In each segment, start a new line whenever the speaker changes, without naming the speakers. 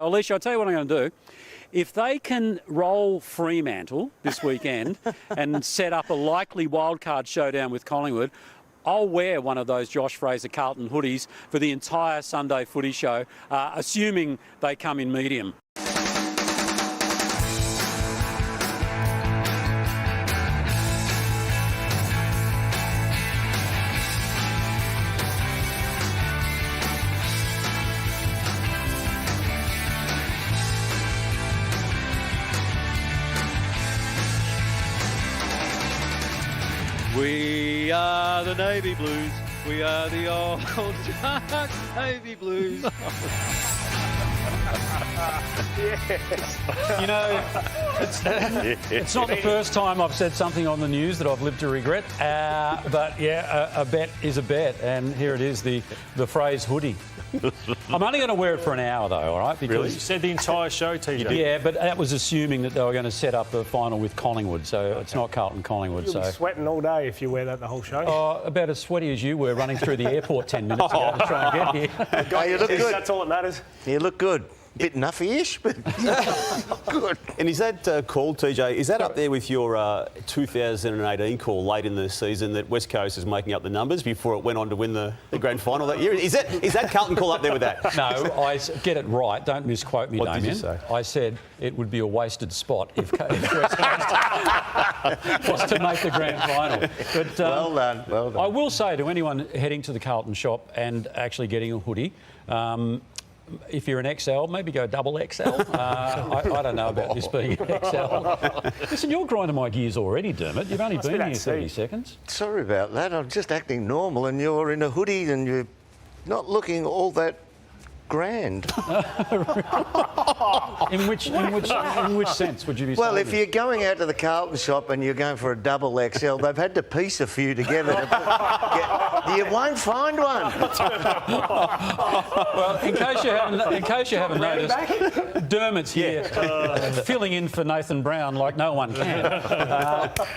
Alicia, I'll tell you what I'm going to do. If they can roll Fremantle this weekend and set up a likely wildcard showdown with Collingwood, I'll wear one of those Josh Fraser Carlton hoodies for the entire Sunday Footy Show, assuming they come in medium.
We are the Navy Blues. We are the old Sharks Navy Blues.
Yes. You know, it's not the first time I've said something on the news that I've lived to regret. But yeah, a bet is a bet, and here it is, the phrase hoodie. I'm only going to wear it for an hour, though, all right? Because
really? You said the entire show, TJ.
Yeah, but that was assuming that they were going to set up the final with Collingwood, so it's not Carlton-Collingwood.
You'll be sweating all day if you wear that the whole show.
Oh, about as sweaty as you were running through the airport 10 minutes ago to try and get here.
Oh, you look good. That's all that matters.
You look good. Bit nuffy-ish, but good.
And is that call, TJ, is that up there with your 2018 call late in the season that West Coast is making up the numbers before it went on to win the grand final that year? Is that Carlton call up there with that?
No, I get it right. Don't misquote me,
What
Damien.
did you say?
I said it would be a wasted spot if West Coast was to make the grand final. But,
well done, well done.
I will say to anyone heading to the Carlton shop and actually getting a hoodie, if you're an XL, maybe go double XL. I don't know about this being an XL. Listen, you're grinding my gears already, Dermot. You've only been here 30 seconds.
Sorry about that. I'm just acting normal and you're in a hoodie and you're not looking all that grand.
In which sense would you be saying?
Well, if you're going out to the Carlton shop and you're going for a double XL, they've had to piece a few together. You won't find one.
Well, in case you haven't noticed, Dermot's here, filling in for Nathan Brown like no one can.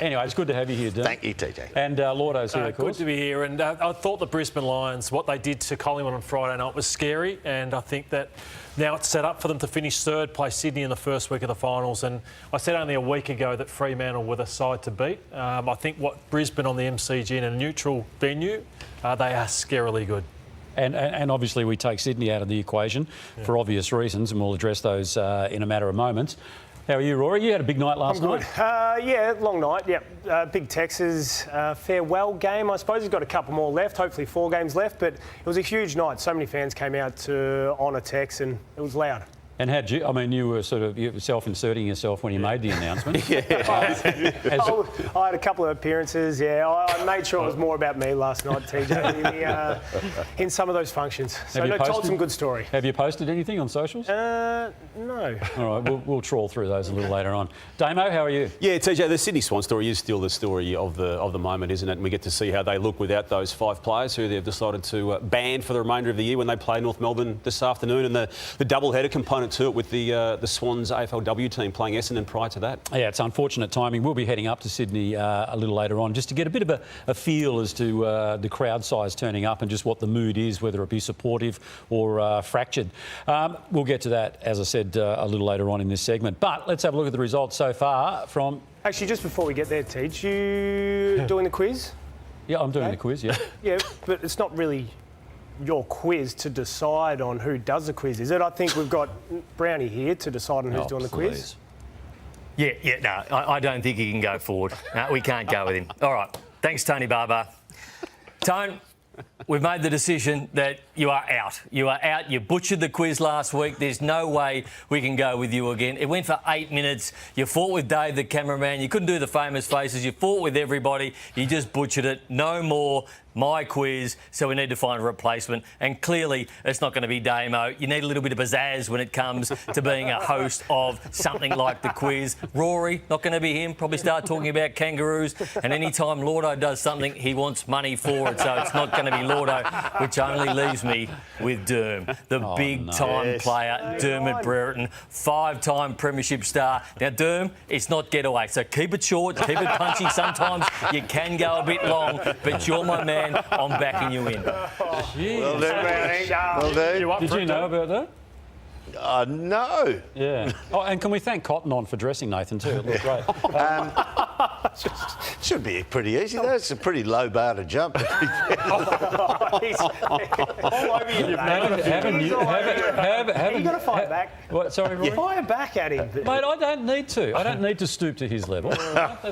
Anyway, it's good to have you here, Dermot.
Thank you, TJ.
And Lloydo's here, of course.
Good to be here. And I thought the Brisbane Lions, what they did to Collingwood on Friday night was scary. And I think that now it's set up for them to finish third, play Sydney in the first week of the finals. And I said only a week ago that Fremantle were the side to beat. I think what Brisbane on the MCG in a neutral venue, they are scarily good.
And obviously we take Sydney out of the equation for obvious reasons, and we'll address those in a matter of moments. How are you, Rory? You had a big night last night.
Yeah, long night, yeah. Big Texas farewell game, I suppose. He's got a couple more left, hopefully 4 games left, but it was a huge night. So many fans came out to honour Tex and it was loud.
And how'd you, I mean, you were sort of self-inserting yourself when you made the announcement.
I had a couple of appearances, yeah. I made sure it was more about me last night, TJ, in some of those functions. So I told some good story.
Have you posted anything on socials?
No.
All right, we'll trawl through those a little later on. Damo, how are you?
Yeah, TJ, the Sydney Swans story is still the story of the moment, isn't it? And we get to see how they look without those 5 players who they've decided to ban for the remainder of the year when they play North Melbourne this afternoon, and the double-header component to it with the Swans AFLW team playing Essendon prior to that.
Yeah, it's unfortunate timing. We'll be heading up to Sydney a little later on just to get a bit of a feel as to the crowd size turning up and just what the mood is, whether it be supportive or fractured. We'll get to that, as I said, a little later on in this segment. But let's have a look at the results so far from...
Actually, just before we get there, Teach, you doing the quiz?
Yeah, I'm doing the quiz, yeah.
Yeah, but it's not really your quiz to decide on who does the quiz, is it? I think we've got Brownie here to decide on who's doing the quiz.
Yeah, no, I don't think he can go forward. No, we can't go with him. All right, thanks, Tony Barber. Tone, we've made the decision that you are out. You are out. You butchered the quiz last week. There's no way we can go with you again. It went for 8 minutes. You fought with Dave, the cameraman. You couldn't do the famous faces. You fought with everybody. You just butchered it. No more my quiz, so we need to find a replacement. And clearly, it's not going to be Damo. You need a little bit of pizzazz when it comes to being a host of something like the quiz. Rory, not going to be him. Probably start talking about kangaroos. And any time Lordo does something, he wants money for it. So it's not going to be Lordo, which only leaves me with Derm, the big-time player, Dermot Brereton, 5-time premiership star. Now, Derm, it's not getaway. So keep it short, keep it punchy. Sometimes you can go a bit long, but you're my man. I'm backing you in.
Well done, Brownie. Well done.
Did you know about that?
No.
Yeah. Oh, and can we thank Cotton On for dressing Nathan too? It looked great.
Should be pretty easy. That's a pretty low bar to jump.
He's all over you, mate.
Haven't you
got to fire back.
What, sorry, Rory?
Fire back at him.
Mate, I don't need to. I don't need to stoop to his level. That's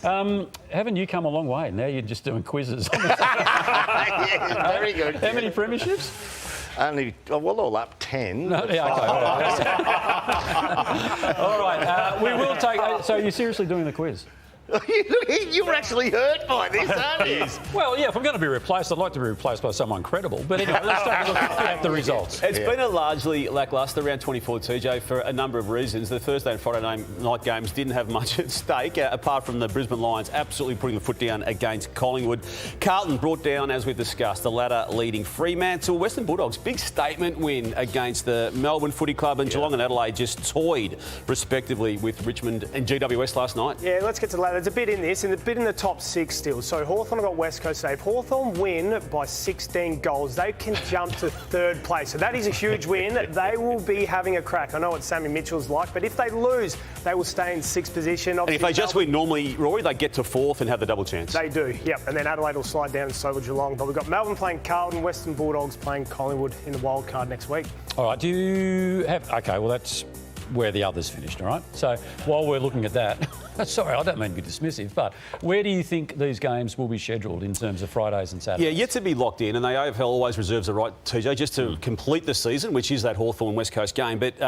fine. Haven't you come a long way? Now you're just doing quizzes.
Yeah, very good.
How many premierships?
Only, all up 10.
No, yeah, okay. All right. We will take. So you're seriously doing the quiz?
You were actually hurt by this, aren't you?
Well, yeah, if I'm going to be replaced, I'd like to be replaced by someone credible. But anyway, let's take a look at the results.
It's been a largely lacklustre round 24, TJ, for a number of reasons. The Thursday and Friday night games didn't have much at stake, apart from the Brisbane Lions absolutely putting the foot down against Collingwood. Carlton brought down, as we've discussed, the latter leading Fremantle. Western Bulldogs, big statement win against the Melbourne Footy Club, and Geelong and Adelaide just toyed, respectively, with Richmond and GWS last night.
Yeah, let's get to that. There's a bit in this, and a bit in the top six still. So Hawthorn got West Coast safe. Hawthorn win by 16 goals. They can jump to third place. So that is a huge win. They will be having a crack. I know what Sammy Mitchell's like, but if they lose, they will stay in sixth position.
And if they just win normally, Rory, they get to fourth and have the double chance.
They do, yep. And then Adelaide will slide down and so will Geelong. But we've got Melbourne playing Carlton, Western Bulldogs playing Collingwood in the wild card next week.
All right, do you have... OK, well, that's where the others finished, all right? So while we're looking at that... Sorry, I don't mean to be dismissive, but where do you think these games will be scheduled in terms of Fridays and Saturdays?
Yeah, yet to be locked in, and the AFL always reserves the right, TJ, just to complete the season, which is that Hawthorn West Coast game. But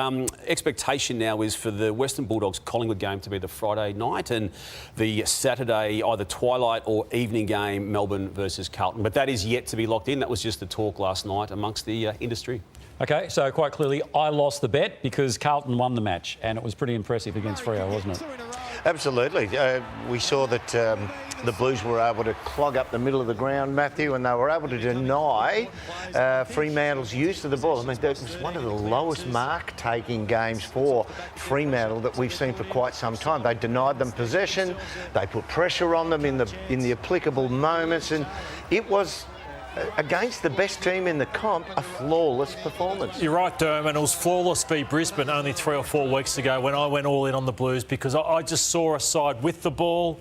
expectation now is for the Western Bulldogs Collingwood game to be the Friday night, and the Saturday either twilight or evening game, Melbourne versus Carlton. But that is yet to be locked in. That was just the talk last night amongst the industry. OK, so quite clearly, I lost the bet because Carlton won the match, and it was pretty impressive against Freo, wasn't it?
Absolutely. We saw that the Blues were able to clog up the middle of the ground, Matthew, and they were able to deny Fremantle's use of the ball. I mean, that was one of the lowest mark-taking games for Fremantle that we've seen for quite some time. They denied them possession. They put pressure on them in the applicable moments, and it was... against the best team in the comp, a flawless performance.
You're right, Dermot. It was flawless v Brisbane only 3 or 4 weeks ago when I went all in on the Blues, because I just saw a side with the ball,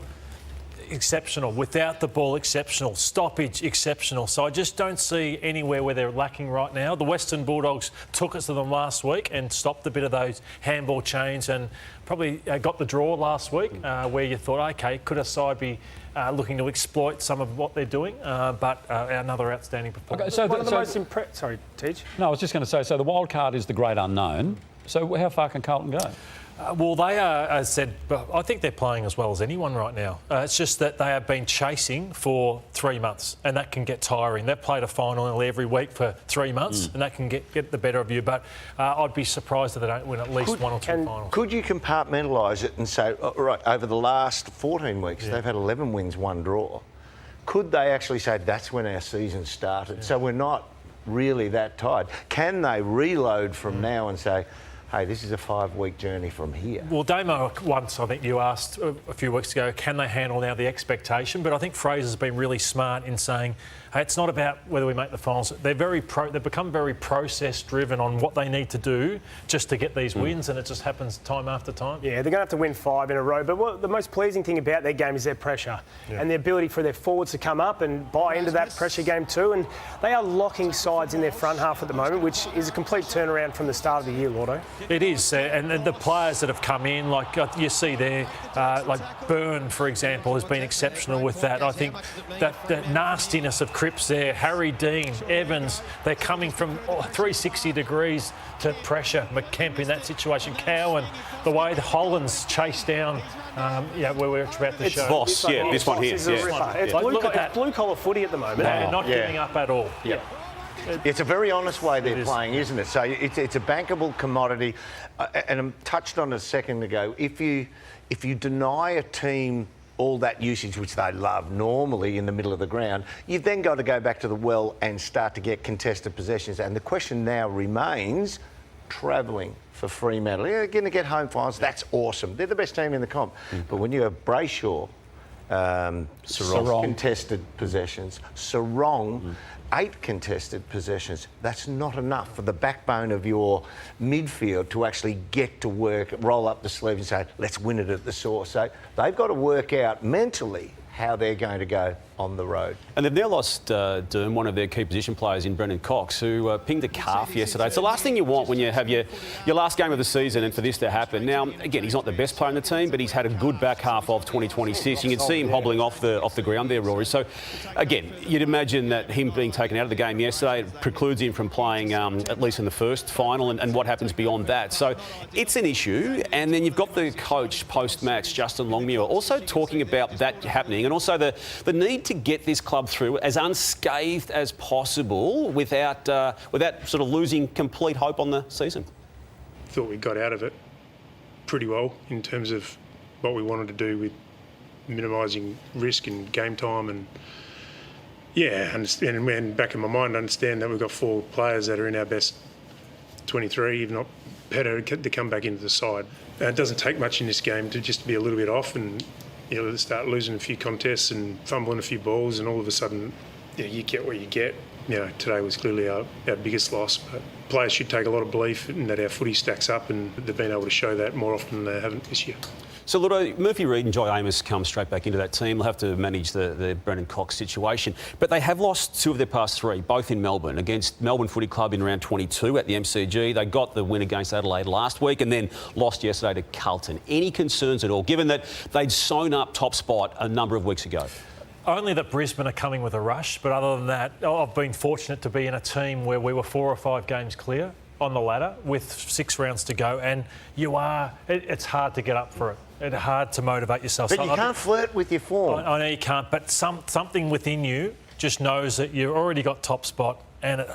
exceptional. Without the ball, exceptional. Stoppage, exceptional. So I just don't see anywhere where they're lacking right now. The Western Bulldogs took us to them last week and stopped a bit of those handball chains, and probably got the draw last week where you thought, OK, could a side be looking to exploit some of what they're doing, but another outstanding performance.
Okay, so
one of the most impressive... Sorry, Tej?
No, I was just going to say, so the wild card is the great unknown. So how far can Carlton go?
Well, they are, as said, I think they're playing as well as anyone right now. It's just that they have been chasing for 3 months, and that can get tiring. They've played a final nearly every week for 3 months, and that can get the better of you. But I'd be surprised if they don't win at least one or two finals.
Could you compartmentalise it and say, right, over the last 14 weeks, they've had 11 wins, 1 draw. Could they actually say that's when our season started? Yeah. So we're not really that tired. Can they reload from now and say, hey, this is a 5-week journey from here?
Well, Damo, once I think you asked a few weeks ago, can they handle now the expectation? But I think Fraser's been really smart in saying, hey, it's not about whether we make the finals. They've become very process-driven on what they need to do just to get these wins, and it just happens time after time.
Yeah, they're going to have to win 5 in a row. But the most pleasing thing about their game is their pressure and the ability for their forwards to come up and buy into that pressure game too. And they are locking sides in their front half at the moment, which is a complete turnaround from the start of the year, Lordo.
It is, and the players that have come in, like you see there, like Byrne, for example, has been exceptional with that. I think that nastiness of Cripps there, Harry Dean, Evans, they're coming from 360 degrees to pressure. McKemp in that situation, Cowan, the way the Hollands chased down, where we're about to show.
Voss, this one here.
It's blue-collar footy at the moment.
They're not giving up at all.
Yeah. It's a very honest way they're playing, isn't it? So it's a bankable commodity, and I touched on it a second ago. If you deny a team all that usage, which they love normally in the middle of the ground, you've then got to go back to the well and start to get contested possessions. And the question now remains, travelling for Fremantle. They're going to get home finals. That's awesome. They're the best team in the comp. But when you have Brayshaw,
Sarong
contested possessions, Sarong, 8 contested possessions. That's not enough for the backbone of your midfield to actually get to work, roll up the sleeve and say, let's win it at the source. So they've got to work out mentally how they're going to go on the road.
And they've now lost Doom, one of their key position players in Brendan Cox, who pinged a calf yesterday. It's the last thing you want when you have your last game of the season and for this to happen. Now, again, he's not the best player in the team, but he's had a good back half of 2026. You can see him hobbling off the ground there, Rory. So, again, you'd imagine that him being taken out of the game yesterday precludes him from playing at least in the first final and what happens beyond that. So it's an issue. And then you've got the coach post-match, Justin Longmuir, also talking about that happening and also the need to get this club through as unscathed as possible without sort of losing complete hope on the season.
Thought we got out of it pretty well in terms of what we wanted to do with minimising risk and game time, and and back in my mind, understand that we've got 4 players that are in our best 23, if not better, to come back into the side. It doesn't take much in this game to just be a little bit off and start losing a few contests and fumbling a few balls, and all of a sudden, you get what you get. Today was clearly our biggest loss, but players should take a lot of belief in that our footy stacks up, and they've been able to show that more often than they haven't this year.
So, Lloyd, Murphy Reid and Joy Amos come straight back into that team. They'll have to manage the Brendan Cox situation. But they have lost 2 of their past 3, both in Melbourne, against Melbourne Footy Club in round 22 at the MCG. They got the win against Adelaide last week and then lost yesterday to Carlton. Any concerns at all, given that they'd sewn up top spot a number of weeks ago?
Only that Brisbane are coming with a rush, but other than that, I've been fortunate to be in a team where we were 4 or 5 games clear on the ladder with 6 rounds to go, and it's hard to get up for it. It's hard to motivate yourself.
But you can't flirt with your form.
I know you can't, but something within you just knows that you've already got top spot, and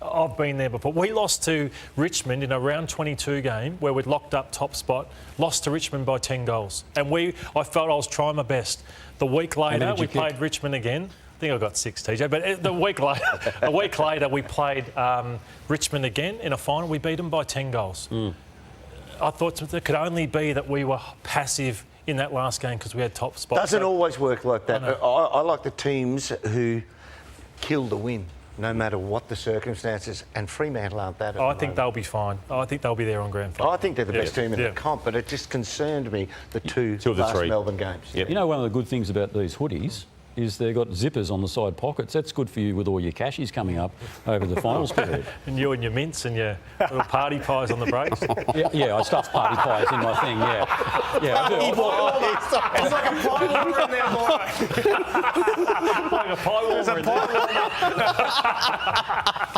I've been there before. We lost to Richmond in a round 22 game where we'd locked up top spot, lost to Richmond by 10 goals. And I felt I was trying my best. The week later, we played Richmond again. I think I got 6, TJ. But a week later, we played Richmond again in a final. We beat them by 10 goals. I thought it could only be that we were passive in that last game because we had top spot.
Doesn't always work like that. I like the teams who kill the win, no matter what the circumstances, and Fremantle aren't that at the moment.
I think they'll be fine. I think they'll be there on grand final.
I think they're the best team in the comp, but it just concerned me, the two
of the
last
3
Melbourne games.
You know, one of the good things about these hoodies is they've got zippers on the side pockets. That's good for you with all your cashies coming up over the finals period.
And you and your mints and your little party pies on the breaks.
Yeah, I stuffed party pies in my thing, yeah. I do.
It's like a pie warmer in there, boy.
Like a pie warmer in there.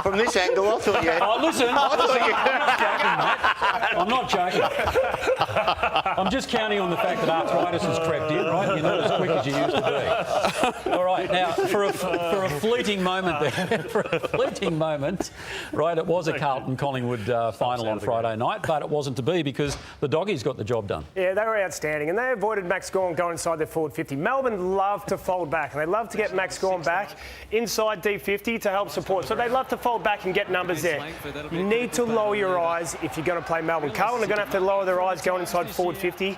From this angle, I thought you had...
Oh, listen, I'm not joking. I'm just counting on the fact that arthritis has crept in, right? You're not as quick as you used to be. All right, now, for a fleeting moment right, it was a Carlton-Collingwood final on Friday night, but it wasn't to be because the Doggies got the job done.
Yeah, they were outstanding, and they avoided Max Gawn going inside their forward 50. Melbourne love to fold back, and they love to get Max Gawn back inside D50 to help support. So they love to fold back and get numbers there. You need to lower your eyes if you're going to play Melbourne. Carlton are going to have to lower their eyes going inside forward 50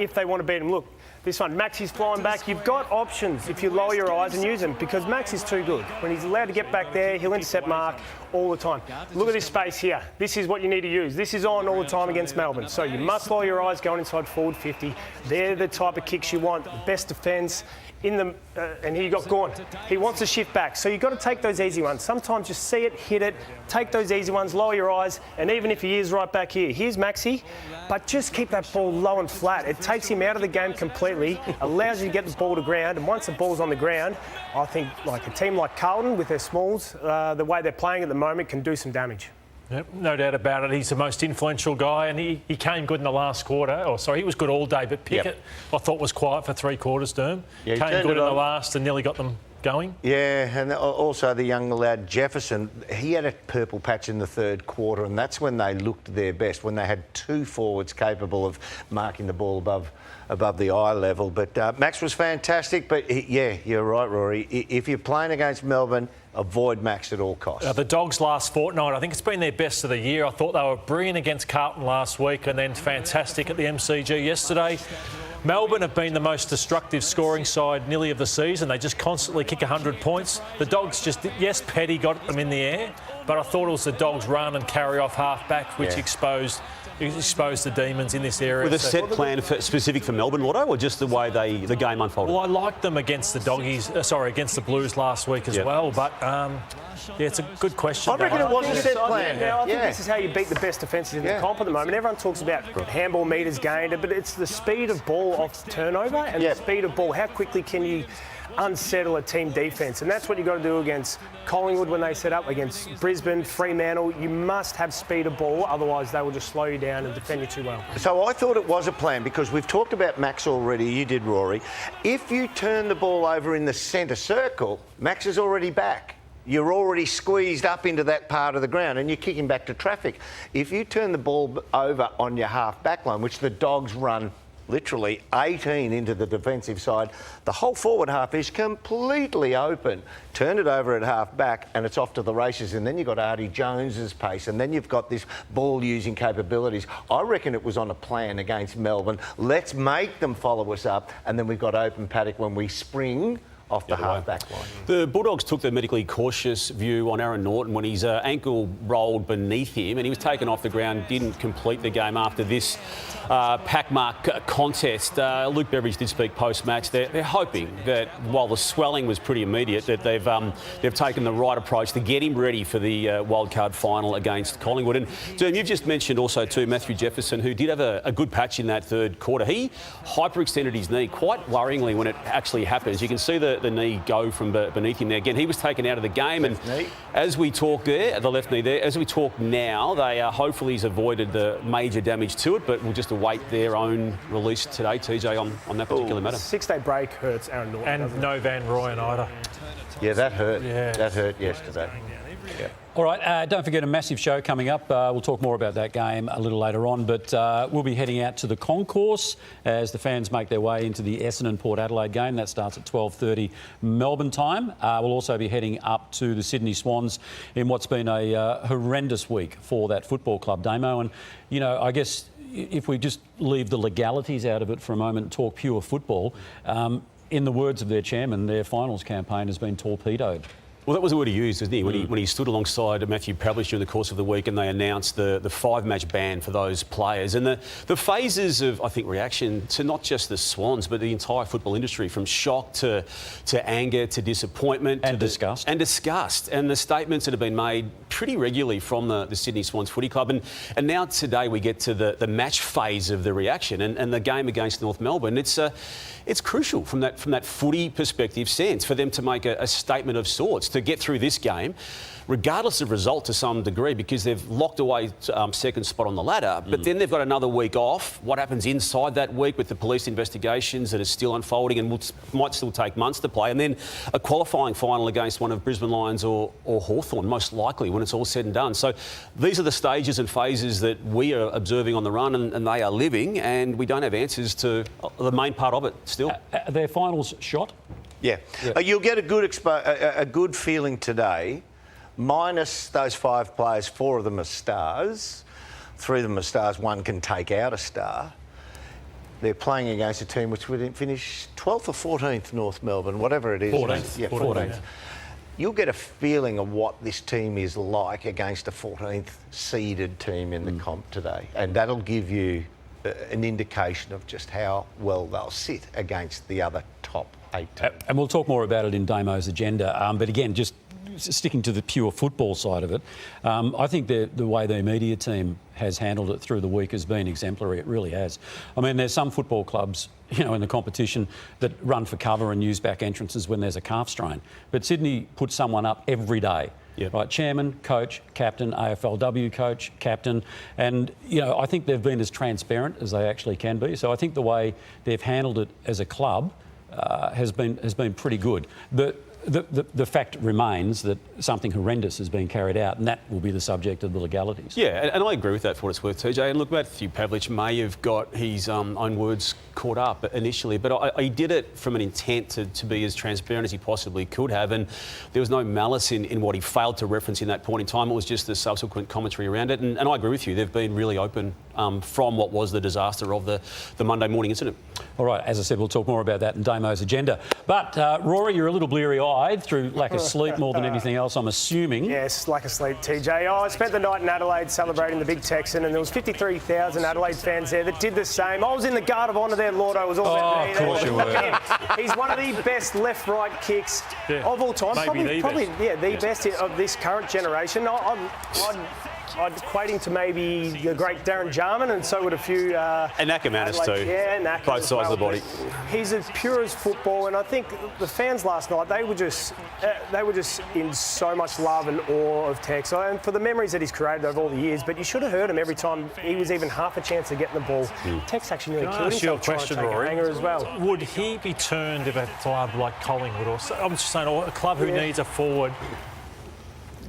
if they want to beat them. Look, this one, Max is flying back. You've got options if you lower your eyes and use them because Max is too good. When he's allowed to get back there, he'll intercept Mark all the time. Look at this space here. This is what you need to use. This is on all the time against Melbourne. So you must lower your eyes going inside forward 50. They're the type of kicks you want. Best defence. In the and here you got Gawn. He wants to shift back, so you've got to take those easy ones. Sometimes just see it, hit it, take those easy ones, lower your eyes, and even if he is right back here, here's Maxi, but just keep that ball low and flat. It takes him out of the game completely, allows you to get the ball to ground, and once the ball's on the ground, I think like a team like Carlton with their smalls, the way they're playing at the moment can do some damage.
Yep, no doubt about it. He's the most influential guy, and he came good in the last quarter. He was good all day, but Pickett, I thought, was quiet for 3 quarters, Derm.
Yeah,
came good in the last and nearly got them going.
Yeah, and also the young lad Jefferson, he had a purple patch in the 3rd quarter, and that's when they looked their best, when they had 2 forwards capable of marking the ball above the eye level. But Max was fantastic, but yeah, you're right, Rory. If you're playing against Melbourne, avoid Max at all costs.
The Dogs last fortnight, I think it's been their best of the year. I thought they were brilliant against Carlton last week and then fantastic at the MCG yesterday. Melbourne have been the most destructive scoring side nearly of the season. They just constantly kick 100 points. The Dogs just, yes, Petty got them in the air, but I thought it was the Dogs' run and carry off half-back which exposed the demons in this area.
With a set plan specific for Melbourne, Lotto, or just the way the game unfolded?
Well, I liked them against the against the Blues last week as well, but yeah, it's a good question.
I reckon it was a set plan.
I think this is how you beat the best defences in the comp at the moment. Everyone talks about handball metres gained, but it's the speed of ball off turnover and the speed of ball. How quickly can you unsettle a team defence? And that's what you've got to do against Collingwood when they set up, against Brisbane, Fremantle. You must have speed of ball, otherwise they will just slow you down and defend you too well.
So I thought it was a plan because we've talked about Max already. You did, Rory. If you turn the ball over in the centre circle, Max is already back. You're already squeezed up into that part of the ground and you're kicking back to traffic. If you turn the ball over on your half-back line, which the Dogs run literally 18 into the defensive side, the whole forward half is completely open. Turn it over at half-back and it's off to the races, and then you've got Artie Jones's pace, and then you've got this ball-using capabilities. I reckon it was on a plan against Melbourne. Let's make them follow us up, and then we've got open paddock when we spring off the half-back line.
The Bulldogs took the medically cautious view on Aaron Norton when his ankle rolled beneath him and he was taken off the ground, didn't complete the game after this pack mark contest. Luke Beveridge did speak post-match. They're hoping that while the swelling was pretty immediate, that they've taken the right approach to get him ready for the wildcard final against Collingwood. And Derm, you've just mentioned also too Matthew Jefferson, who did have a good patch in that third quarter. He hyperextended his knee quite worryingly when it actually happens. You can see the knee go from beneath him there. Again, he was taken out of the game, and as we talk there, the left knee there, as we talk now, they hopefully has avoided the major damage to it, but we'll just await their own release today, TJ, on that particular matter.
6-day break hurts Aaron Norton.
And no Van Rooyen either.
Yeah, that hurt. Yeah. That hurt yesterday. Yeah.
All right, don't forget a massive show coming up. We'll talk more about that game a little later on, but we'll be heading out to the concourse as the fans make their way into the Essendon-Port Adelaide game. That starts at 12:30 Melbourne time. We'll also be heading up to the Sydney Swans in what's been a horrendous week for that football club, Damo. And, you know, I guess if we just leave the legalities out of it for a moment and talk pure football, in the words of their chairman, their finals campaign has been torpedoed.
Well, that was the word he used, isn't he? When he stood alongside Matthew Pavlich during the course of the week and they announced the 5-match ban for those players. And the phases of, I think, reaction to not just the Swans, but the entire football industry, from shock to anger to disappointment.
And disgust.
And disgust. And the statements that have been made pretty regularly from the Sydney Swans Footy Club. And now today we get to the match phase of the reaction and the game against North Melbourne. It's crucial from that footy perspective sense for them to make a statement of sorts, to get through this game, regardless of result to some degree, because they've locked away second spot on the ladder. But then they've got another week off. What happens inside that week with the police investigations that are still unfolding and might still take months to play, and then a qualifying final against one of Brisbane Lions or Hawthorn, most likely, when it's all said and done. So these are the stages and phases that we are observing on the run, and they are living, and we don't have answers to the main part of it still.
Their finals shot?
Yeah. You'll get a good feeling today, minus those 5 players. 4 of them are stars. 3 of them are stars. 1 can take out a star. They're playing against a team which would finish 12th or 14th, North Melbourne, whatever it is.
14th.
Yeah, 14th. You'll get a feeling of what this team is like against a 14th seeded team in the comp today. And that'll give you an indication of just how well they'll sit against the other top 8 teams.
And we'll talk more about it in Damo's agenda. But again, just sticking to the pure football side of it, I think the way their media team has handled it through the week has been exemplary. It really has. I mean, there's some football clubs, you know, in the competition that run for cover and use back entrances when there's a calf strain. But Sydney puts someone up every day. Yep. Right, chairman, coach, captain, AFLW coach, captain, and you know I think they've been as transparent as they actually can be. So I think the way they've handled it as a club has been pretty good. But the fact remains that something horrendous has been carried out, and that will be the subject of the legalities.
Yeah, and I agree with that for what it's worth, TJ. And look, Matthew Pavlich may have got his own words caught up initially, but he did it from an intent to be as transparent as he possibly could have, and there was no malice in what he failed to reference in that point in time. It was just the subsequent commentary around it, and I agree with you. They've been really open from what was the disaster of the Monday morning incident.
All right, as I said, we'll talk more about that in Damo's agenda. But, Rory, you're a little bleary-eyed through lack of sleep more than anything else, I'm assuming.
Yes, lack of sleep, TJ. I spent the night in Adelaide celebrating the big Texan, and there was 53,000 Adelaide fans there that did the same. I was in the guard of honour there, Lordo. It was all about me.
Of course you were.
He's one of the best left-right kicks of all time.
Maybe
the best of this current generation. I'd equate him to maybe the great Darren Jarman, and so would a few...
and Ackermanis too.
Yeah, Acker
both sides of the body.
He's as pure as football, and I think the fans last night, they were just in so much love and awe of Tex, and for the memories that he's created over all the years. But you should have heard him every time he was even half a chance of getting the ball. Tex actually nearly killed himself trying to take a hanger as well.
Would he be turned if a club like Collingwood, or I'm just saying, or a club who needs a forward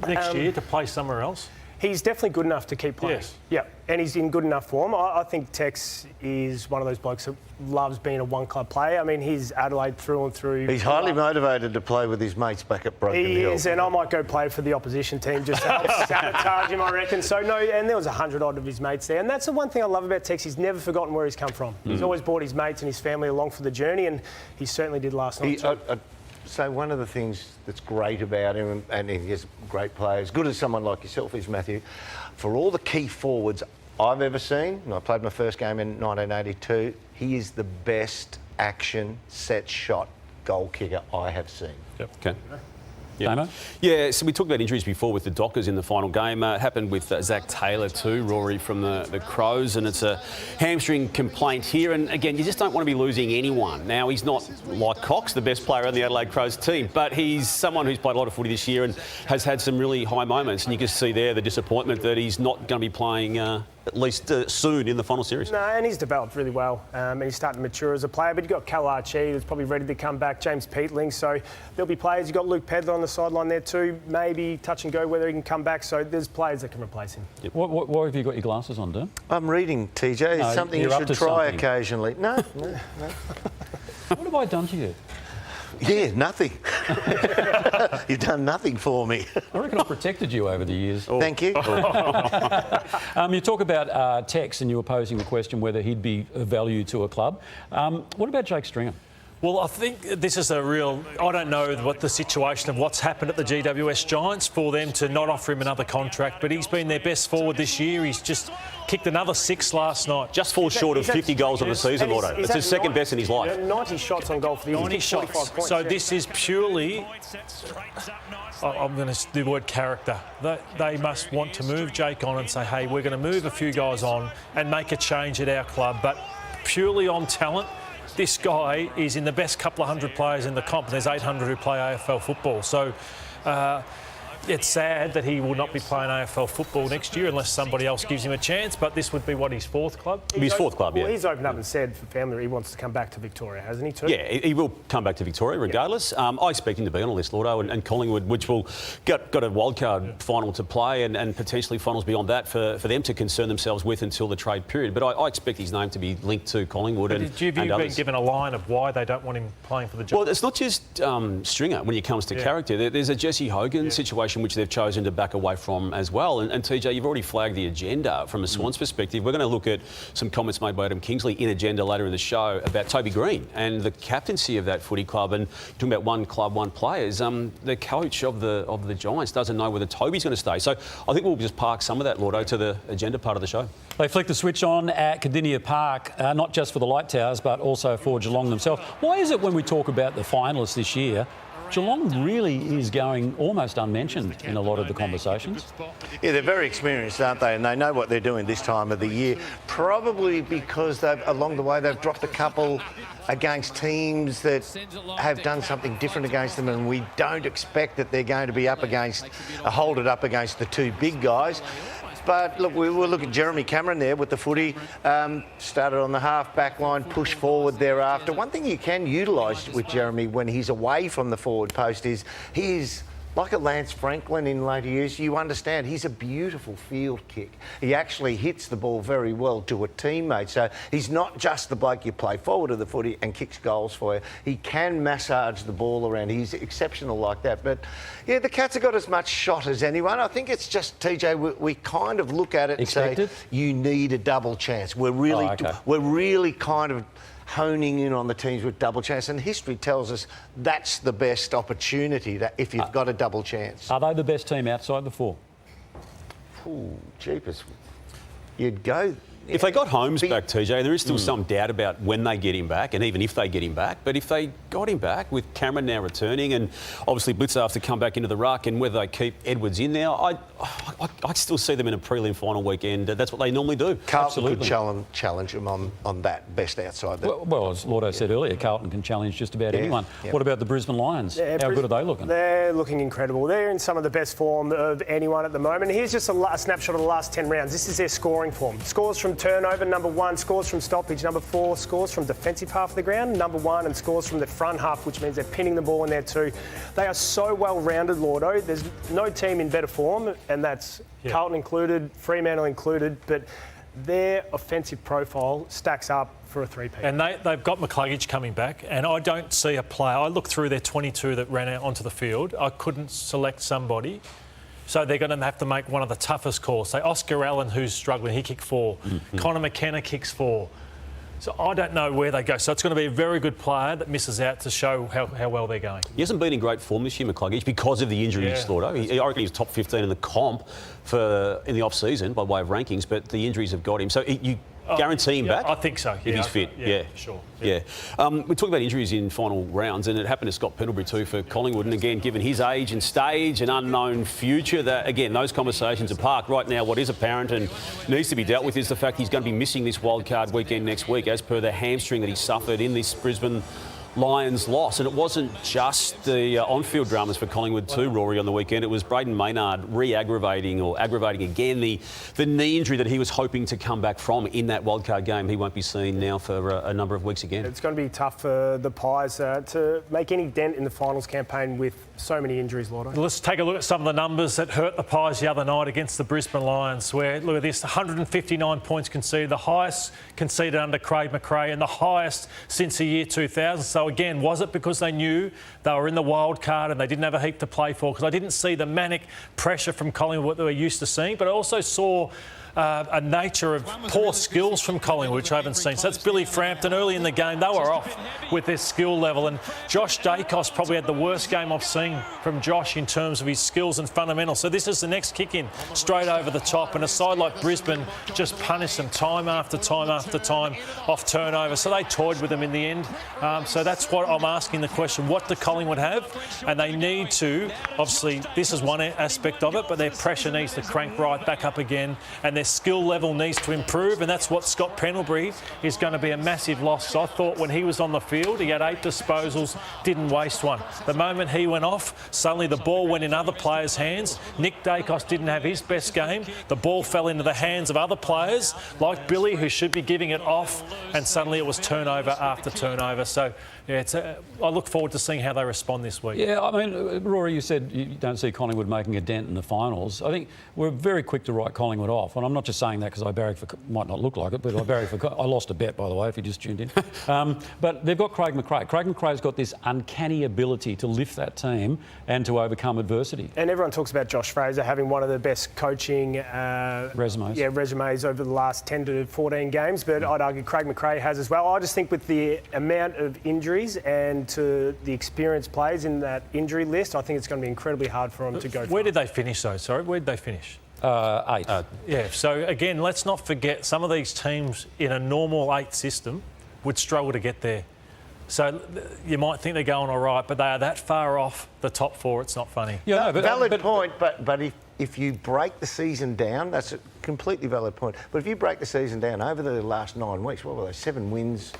next year to play somewhere else?
He's definitely good enough to keep playing.
Yes.
Yeah, and he's in good enough form. I think Tex is one of those blokes that loves being a one-club player. I mean, he's Adelaide through and through.
He's highly motivated to play with his mates back at Broken Hill.
He is, and I might go play for the opposition team just to help sabotage him, I reckon. So, no, and there was 100-odd of his mates there. And that's the one thing I love about Tex. He's never forgotten where he's come from. He's always brought his mates and his family along for the journey, and he certainly did last night too.
So one of the things that's great about him, and he has great players, good as someone like yourself is, Matthew, for all the key forwards I've ever seen, and I played my first game in 1982, he is the best action set shot goal kicker I have seen.
Yep. Okay.
Damo?
Yeah, so we talked about injuries before with the Dockers in the final game. It happened with Zach Taylor too, Rory from the Crows, and it's a hamstring complaint here. And again, you just don't want to be losing anyone. Now, he's not like Cox, the best player on the Adelaide Crows team, but he's someone who's played a lot of footy this year and has had some really high moments. And you can see there the disappointment that he's not going to be playing at least soon in the final series.
No, and he's developed really well, and he's starting to mature as a player. But you've got Cal Archie, who's probably ready to come back, James Peatling, so there'll be players. You've got Luke Pedler on the sideline there too, maybe touch and go whether he can come back, so there's players that can replace him.
Yep. Why have you got your glasses on, Dan?
I'm reading, TJ. It's something you should try occasionally. No.
What have I done to you?
Yeah, nothing. You've done nothing for me.
I reckon I've protected you over the years.
Thank you.
You talk about Tex, and you were posing the question whether he'd be of value to a club. What about Jake Stringer?
Well, I think this is a real... I don't know what the situation of what's happened at the GWS Giants for them to not offer him another contract, but he's been their best forward this year. He's just kicked another 6 last night.
Just falls short of 50 goals on the season, Lordo. It's his second best in his life.
90 shots on goal for the
90 shots.
Points,
so this is purely... I'm going to do the word character. They must want to move Jake on and say, hey, we're going to move a few guys on and make a change at our club. But purely on talent, this guy is in the best couple of 100 players in the comp, and there's 800 who play AFL football. So it's sad that he will not be playing AFL football next year unless somebody else gives him a chance, but this would be his fourth club?
His fourth club, yeah.
Well, he's opened up and said for family that he wants to come back to Victoria, hasn't he, too?
Yeah, he will come back to Victoria regardless. I expect him to be on a list, Lordo, and Collingwood, which will got a wildcard final to play and potentially finals beyond that for them to concern themselves with until the trade period. But I expect his name to be linked to Collingwood and
have you been given a line of why they don't want him playing for the Giants?
Well, it's not just Stringer when it comes to character. There's a Jesse Hogan situation which they've chosen to back away from as well. And TJ, you've already flagged the agenda from a Swans perspective. We're going to look at some comments made by Adam Kingsley in agenda later in the show about Toby Green and the captaincy of that footy club. And talking about one club, one players, the coach of the Giants doesn't know whether Toby's going to stay. So I think we'll just park some of that, Lordo, to the agenda part of the show.
They flicked the switch on at Cardinia Park, not just for the Light Towers, but also for Geelong themselves. Why is it when we talk about the finalists this year, Geelong really is going almost unmentioned in a lot of the conversations?
Yeah, they're very experienced, aren't they? And they know what they're doing this time of the year. Probably because along the way they've dropped a couple against teams that have done something different against them, and we don't expect that they're going to be up against, hold it up against the two big guys. but look, we'll look at Jeremy Cameron there with the footy. Started on the half-back line, pushed forward thereafter. One thing you can utilise with Jeremy when he's away from the forward post is he's like a Lance Franklin in later years. You understand he's a beautiful field kick. He actually hits the ball very well to a teammate. So he's not just the bloke you play forward of the footy and kicks goals for you. He can massage the ball around. He's exceptional like that. But yeah, the Cats have got as much shot as anyone. I think it's just, TJ, we kind of look at it and say, you need a double chance. We're really kind of honing in on the teams with double chance, and history tells us that's the best opportunity, that if you've got a double chance.
Are they the best team outside the four?
Ooh, jeepers. You'd go...
If they got Holmes back, TJ, there is still some doubt about when they get him back, and even if they get him back. But if they got him back, with Cameron now returning, and obviously Blitzer have to come back into the ruck, and whether they keep Edwards in there, I still see them in a prelim final weekend. That's what they normally do.
Carlton could challenge them on that best outside.
Well, as Lordo said earlier, Carlton can challenge just about anyone. What about the Brisbane Lions?
Yeah,
How good are they looking?
They're looking incredible. They're in some of the best form of anyone at the moment. Here's just a snapshot of the last 10 rounds. This is their scoring form. Scores from turnover, number 1. Scores from stoppage, number 4. Scores from defensive half of the ground, number 1. And scores from the front half, which means they're pinning the ball in there too. They are so well-rounded, Lordo. There's no team in better form, and that's Carlton included, Fremantle included, but their offensive profile stacks up for a three-peat.
And they've got McCluggage coming back, and I don't see a player. I looked through their 22 that ran out onto the field. I couldn't select somebody. So they're going to have to make one of the toughest calls. Say Oscar Allen, who's struggling, he kicked 4. Connor McKenna kicks 4. So I don't know where they go. So it's going to be a very good player that misses out to show how well they're going.
He hasn't been in great form this year, McCluggage, because of the injuries, Slaughter. I reckon he's top 15 in the comp in the off-season by way of rankings, but the injuries have got him. So you guarantee him back?
I think so.
If he's fit,
Sure.
Yeah. We talk about injuries in final rounds, and it happened to Scott Pendlebury too for Collingwood. And again, given his age and stage and unknown future, that again, those conversations are parked. Right now, what is apparent and needs to be dealt with is the fact he's going to be missing this wildcard weekend next week, as per the hamstring that he suffered in this Brisbane Lions loss. And it wasn't just the on-field dramas for Collingwood too, Rory, on the weekend. It was Braden Maynard aggravating again the knee injury that he was hoping to come back from in that wildcard game. He won't be seen now for a number of weeks again.
It's going to be tough for the Pies to make any dent in the finals campaign with so many injuries, Lordo.
Let's take a look at some of the numbers that hurt the Pies the other night against the Brisbane Lions, where, look at this, 159 points conceded, the highest conceded under Craig McRae and the highest since the year 2000. So again, was it because they knew they were in the wild card and they didn't have a heap to play for? Because I didn't see the manic pressure from Collingwood that we're used to seeing, but I also saw a nature of poor skills from Collingwood, which I haven't seen. So that's Billy Frampton. Early in the game, they were off with their skill level. And Josh Dacos probably had the worst game I've seen from Josh in terms of his skills and fundamentals. So this is the next kick in, straight over the top. And a side like Brisbane just punished them time after time after time off turnover. So they toyed with them in the end. So that's what I'm asking the question. What do Collingwood have? And they need to, obviously, this is one aspect of it, but their pressure needs to crank right back up again. And their skill level needs to improve, and that's what Scott Pendlebury is going to be a massive loss. So I thought when he was on the field, he had 8 disposals, didn't waste one. The moment he went off, suddenly the ball went in other players' hands. Nick Dacos didn't have his best game. The ball fell into the hands of other players, like Billy, who should be giving it off, and suddenly it was turnover after turnover. So yeah, I look forward to seeing how they respond this week.
Yeah, I mean, Rory, you said you don't see Collingwood making a dent in the finals. I think we're very quick to write Collingwood off, and I'm not just saying that because I barracked for, might not look like it, but I barracked for, I lost a bet, by the way, if you just tuned in. But they've got Craig McRae. Craig McRae's got this uncanny ability to lift that team and to overcome adversity.
And everyone talks about Josh Fraser having one of the best coaching resumes over the last 10 to 14 games, but I'd argue Craig McRae has as well. I just think with the amount of injuries and to the experienced players in that injury list, I think it's going to be incredibly hard for them to go.
Where did they finish though? Sorry, where did they finish?
8.
Yeah, so again, let's not forget some of these teams in a normal 8 system would struggle to get there. So you might think they're going all right, but they are that far off the top 4, it's not funny.
Yeah, no,
valid point, but if you break the season down, that's a completely valid point. But if you break the season down over the last 9 weeks, what were they? 7 wins,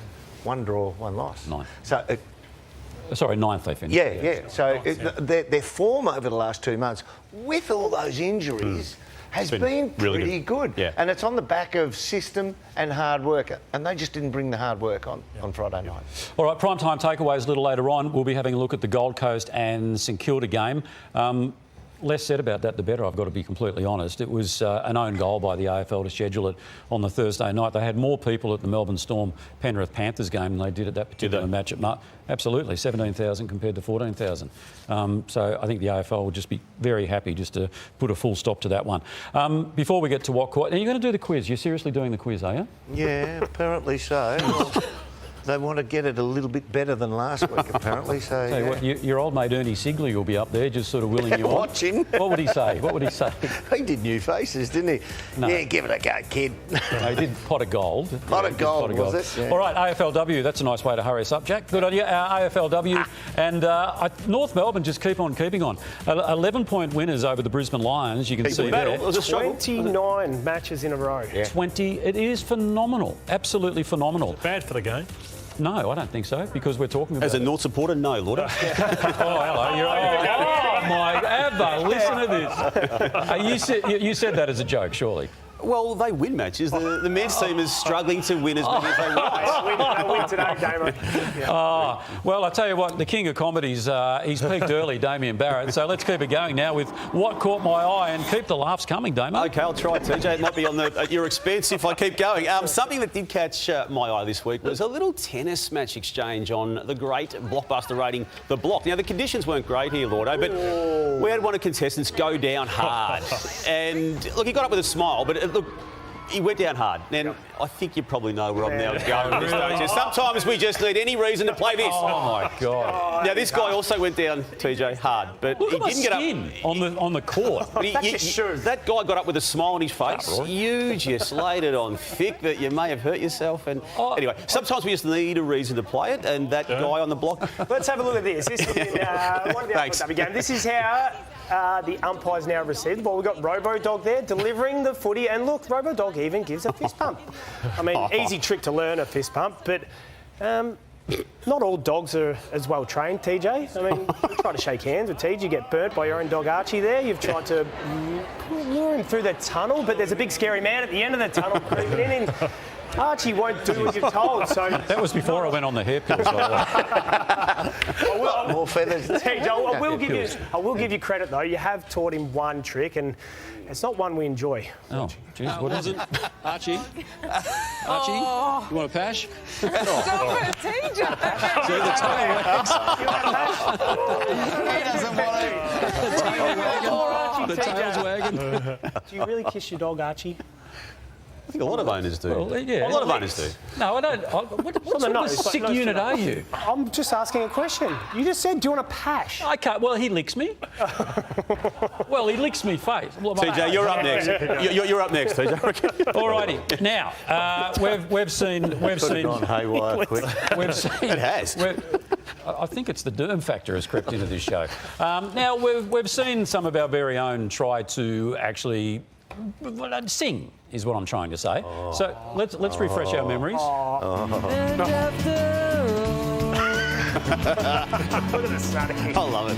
1 draw, 1 loss.
9.
So
sorry, 9th they finished.
Yeah. So their form over the last 2 months, with all those injuries, has been
really
pretty good.
Yeah.
And it's on the back of system and hard work. And they just didn't bring the hard work on Friday night.
All right, prime time takeaways a little later on. We'll be having a look at the Gold Coast and St Kilda game. Less said about that, the better, I've got to be completely honest. It was an own goal by the AFL to schedule it on the Thursday night. They had more people at the Melbourne Storm Penrith Panthers game than they did at that particular match at Absolutely, 17,000 compared to 14,000. So I think the AFL will just be very happy just to put a full stop to that one. Before we get to what court... Are you going to do the quiz? You're seriously doing the quiz, are you?
Yeah, apparently so. They want to get it a little bit better than last week, apparently. So,
Tell you what, your old mate Ernie Sigley will be up there just sort of willing you on.
Watching.
What would he say? What would he say?
He did new faces, didn't he?
No.
Yeah, give it a go, kid.
No, he did pot of gold.
Pot of gold, was it? Yeah.
All right, AFLW, that's a nice way to hurry us up, Jack. Good on you. AFLW. And North Melbourne just keep on keeping on. 11-point winners over the Brisbane Lions, you can see there.
It was a struggle.
29 matches in a row.
Yeah.
20. It is phenomenal. Absolutely phenomenal.
Bad for the game.
No, I don't think so, because we're talking about...
As a North supporter, no, Lord.
Oh, hello. Oh, my Abba, listen to this. You said that as a joke, surely.
Well, they win matches. The men's team is struggling to win as many as they want.
They'll win today, Damo. Yeah.
Well, I tell you what, the king of comedies, he's peaked early, Damien Barrett. So let's keep it going now with what caught my eye and keep the laughs coming, Damo.
OK, I'll try, TJ. It might be at your expense if I keep going. Something that did catch my eye this week was a little tennis match exchange on the great blockbuster rating, The Block. Now, the conditions weren't great here, Lordo, but we had one of the contestants go down hard. And, look, he got up with a smile, but look, he went down hard. And I think you probably know where I'm now going at this stage. Sometimes we just need any reason to play this.
Oh, my God.
Now, this guy also went down, TJ, hard, but
Look
he
at my
didn't get
skin
up.
on the court.
But that guy got up with a smile on his face. You just laid it on thick that you may have hurt yourself. And anyway, sometimes we just need a reason to play it, and that guy on the block.
Let's have a look at this. This is one of the AFLW games. This is how the umpires now received. Well, we've got Robo-Dog there delivering the footy, and look, Robo-Dog even gives a fist pump. I mean, easy trick to learn a fist pump, but not all dogs are as well trained, TJ. I mean, you try to shake hands with TJ, you get burnt by your own dog Archie there. You've tried to lure him through the tunnel, but there's a big scary man at the end of the tunnel creeping in, and Archie won't do what you've told. So
that was before I went on the hair pills.
More feathers.
TJ, I will give you credit though. You have taught him one trick, and it's not one we enjoy.
Oh, geez, what is it?
Archie? Archie? You want a pash?
Stop it, TJ.
See, the tail wags. The tail's wagging.
Do you really kiss your dog, Archie?
I think a lot of owners do.
Well, yeah.
A lot of owners do.
No, I don't. What sort of sick unit are you?
I'm just asking a question. You just said, do you want a pash?
I can't. Well, he licks me. Well, he licks me face. Well,
TJ, you're up next. You're up next, TJ.
All righty. Now, we've seen.
Put it on haywire quick.
We've seen.
It has.
I think it's the Derm factor has crept into this show. Now, we've seen some of our very own try to actually sing, is what I'm trying to say. So let's refresh our memories.
Look at the sunny.
I love it.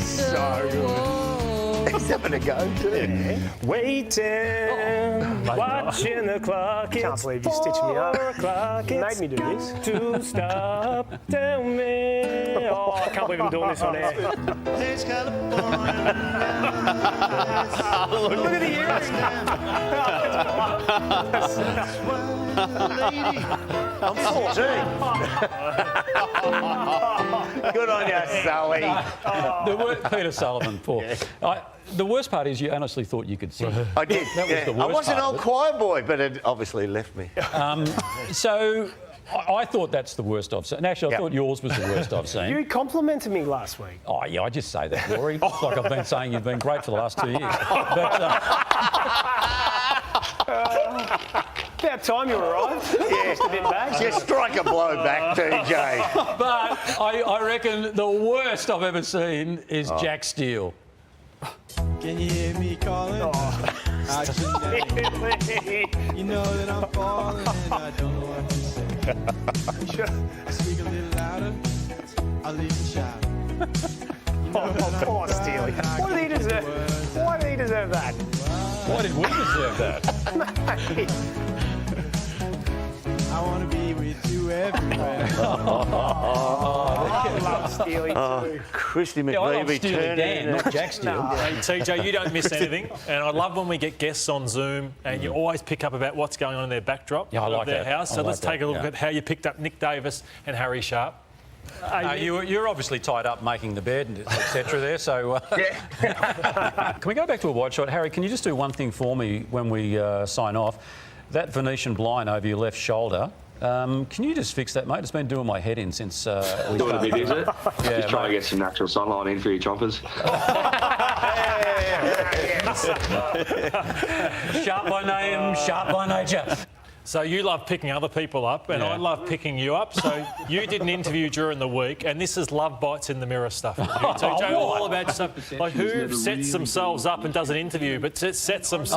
So good. He's having a go too. Waiting, watching the clock. Can't believe you're stitching me up. You made me do this. To stop, tell me. Oh, I can't believe I'm doing this on air. Look at the ears.
I'm 14. Good on you, Sully.
Peter Sullivan, Paul. The worst part is you honestly thought you could sing.
I did.
That was the worst
I was an
part
old
of it.
choir boy, but it obviously left me.
So I thought that's the worst I've seen. And actually, I thought yours was the worst I've seen.
You complimented me last week.
Oh, yeah, I just say that, Rory. It's like I've been saying you've been great for the last 2 years. But,
About time you arrived. Yeah, just a bit back.
Just strike a blow back, TJ.
but I reckon the worst I've ever seen is Jack Steele.
Can you hear me calling? You know that I'm falling and I don't know what to say. Speak a little louder, I'll leave the shout.
Oh, poor Steely. Why did he deserve that?
Why did we deserve that?
I want to be with you everywhere.
I love Steely too.
Christy
Yeah, I love
McVeeby
Steely
turning
Dan,
in.
not Jack Steele.
Hey, TJ, you don't miss anything. And I love when we get guests on Zoom and you always pick up about what's going on in their backdrop
Yeah, I
of
like
their
that.
house.
I
So
like
let's take a look
that, yeah.
at how you picked up Nick Davis and Harry Sharp.
You're obviously tied up making the bed, etc. there, so... Can we go back to a wide shot? Harry, can you just do one thing for me when we sign off? That Venetian blind over your left shoulder, can you just fix that, mate? It's been doing my head in since we
Doing a bit, is it?
Yeah,
Just trying to get some natural sunlight in for your choppers.
Sharp by name, sharp by nature.
So you love picking other people up and I love picking you up. So you did an interview during the week and this is love bites in the mirror stuff. TJ, all about stuff. Like who sets themselves up and does an interview but sets themselves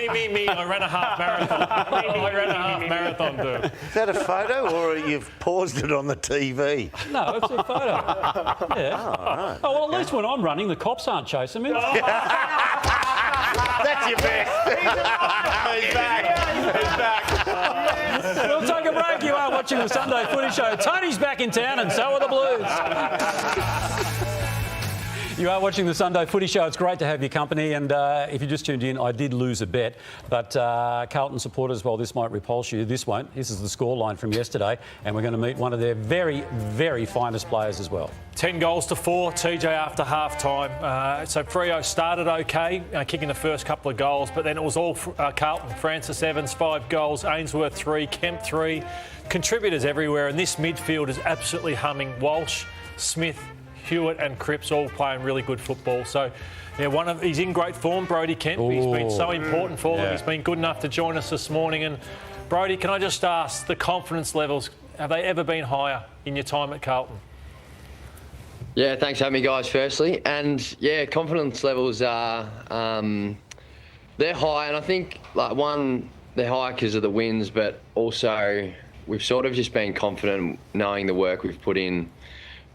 Me, I ran a half marathon. I ran a half marathon, dude.
Is that a photo or you've paused it on the TV?
No, it's a photo. Yeah. Oh, well, at least when I'm running, the cops aren't chasing me.
That's your best. He's back.
We'll take a break. You are watching the Sunday Footy Show. Tony's back in town and so are the Blues. You are watching the Sunday Footy Show. It's great to have your company. And if you just tuned in, I did lose a bet. But Carlton supporters, while this might repulse you, this won't. This is the scoreline from yesterday. And we're going to meet one of their very, very finest players as well.
10 goals to 4, TJ after half-time. So Freo started OK, kicking the first couple of goals, but then it was all Carlton. Francis Evans, 5 goals, Ainsworth 3, Kemp 3. Contributors everywhere, and this midfield is absolutely humming. Walsh, Smith, Hewitt and Cripps all playing really good football. So, yeah, he's in great form, Brodie Kemp. He's been so important for them. He's been good enough to join us this morning. And, Brodie, can I just ask, the confidence levels, have they ever been higher in your time at Carlton?
Yeah, thanks for having me, guys, firstly. And, yeah, confidence levels are, they're high. And I think, they're high because of the wins, but also we've sort of just been confident knowing the work we've put in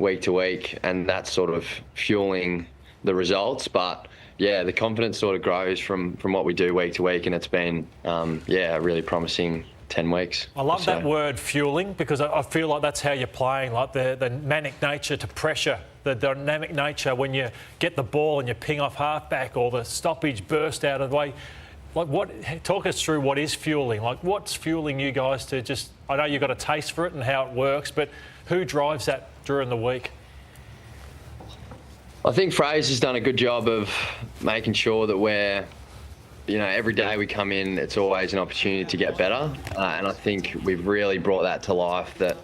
week to week, and that's sort of fueling the results. But yeah, the confidence sort of grows from what we do week to week, and it's been a really promising 10 weeks.
I love that word, fueling, because I feel like that's how you're playing, like the manic nature to pressure, the dynamic nature when you get the ball and you ping off halfback or the stoppage burst out of the way. Like, talk us through what is fueling. Like, what's fueling you guys to just? I know you've got a taste for it and how it works, but who drives that during the week?
I think Fraser's done a good job of making sure that we're, every day we come in, it's always an opportunity to get better. And I think we've really brought that to life, that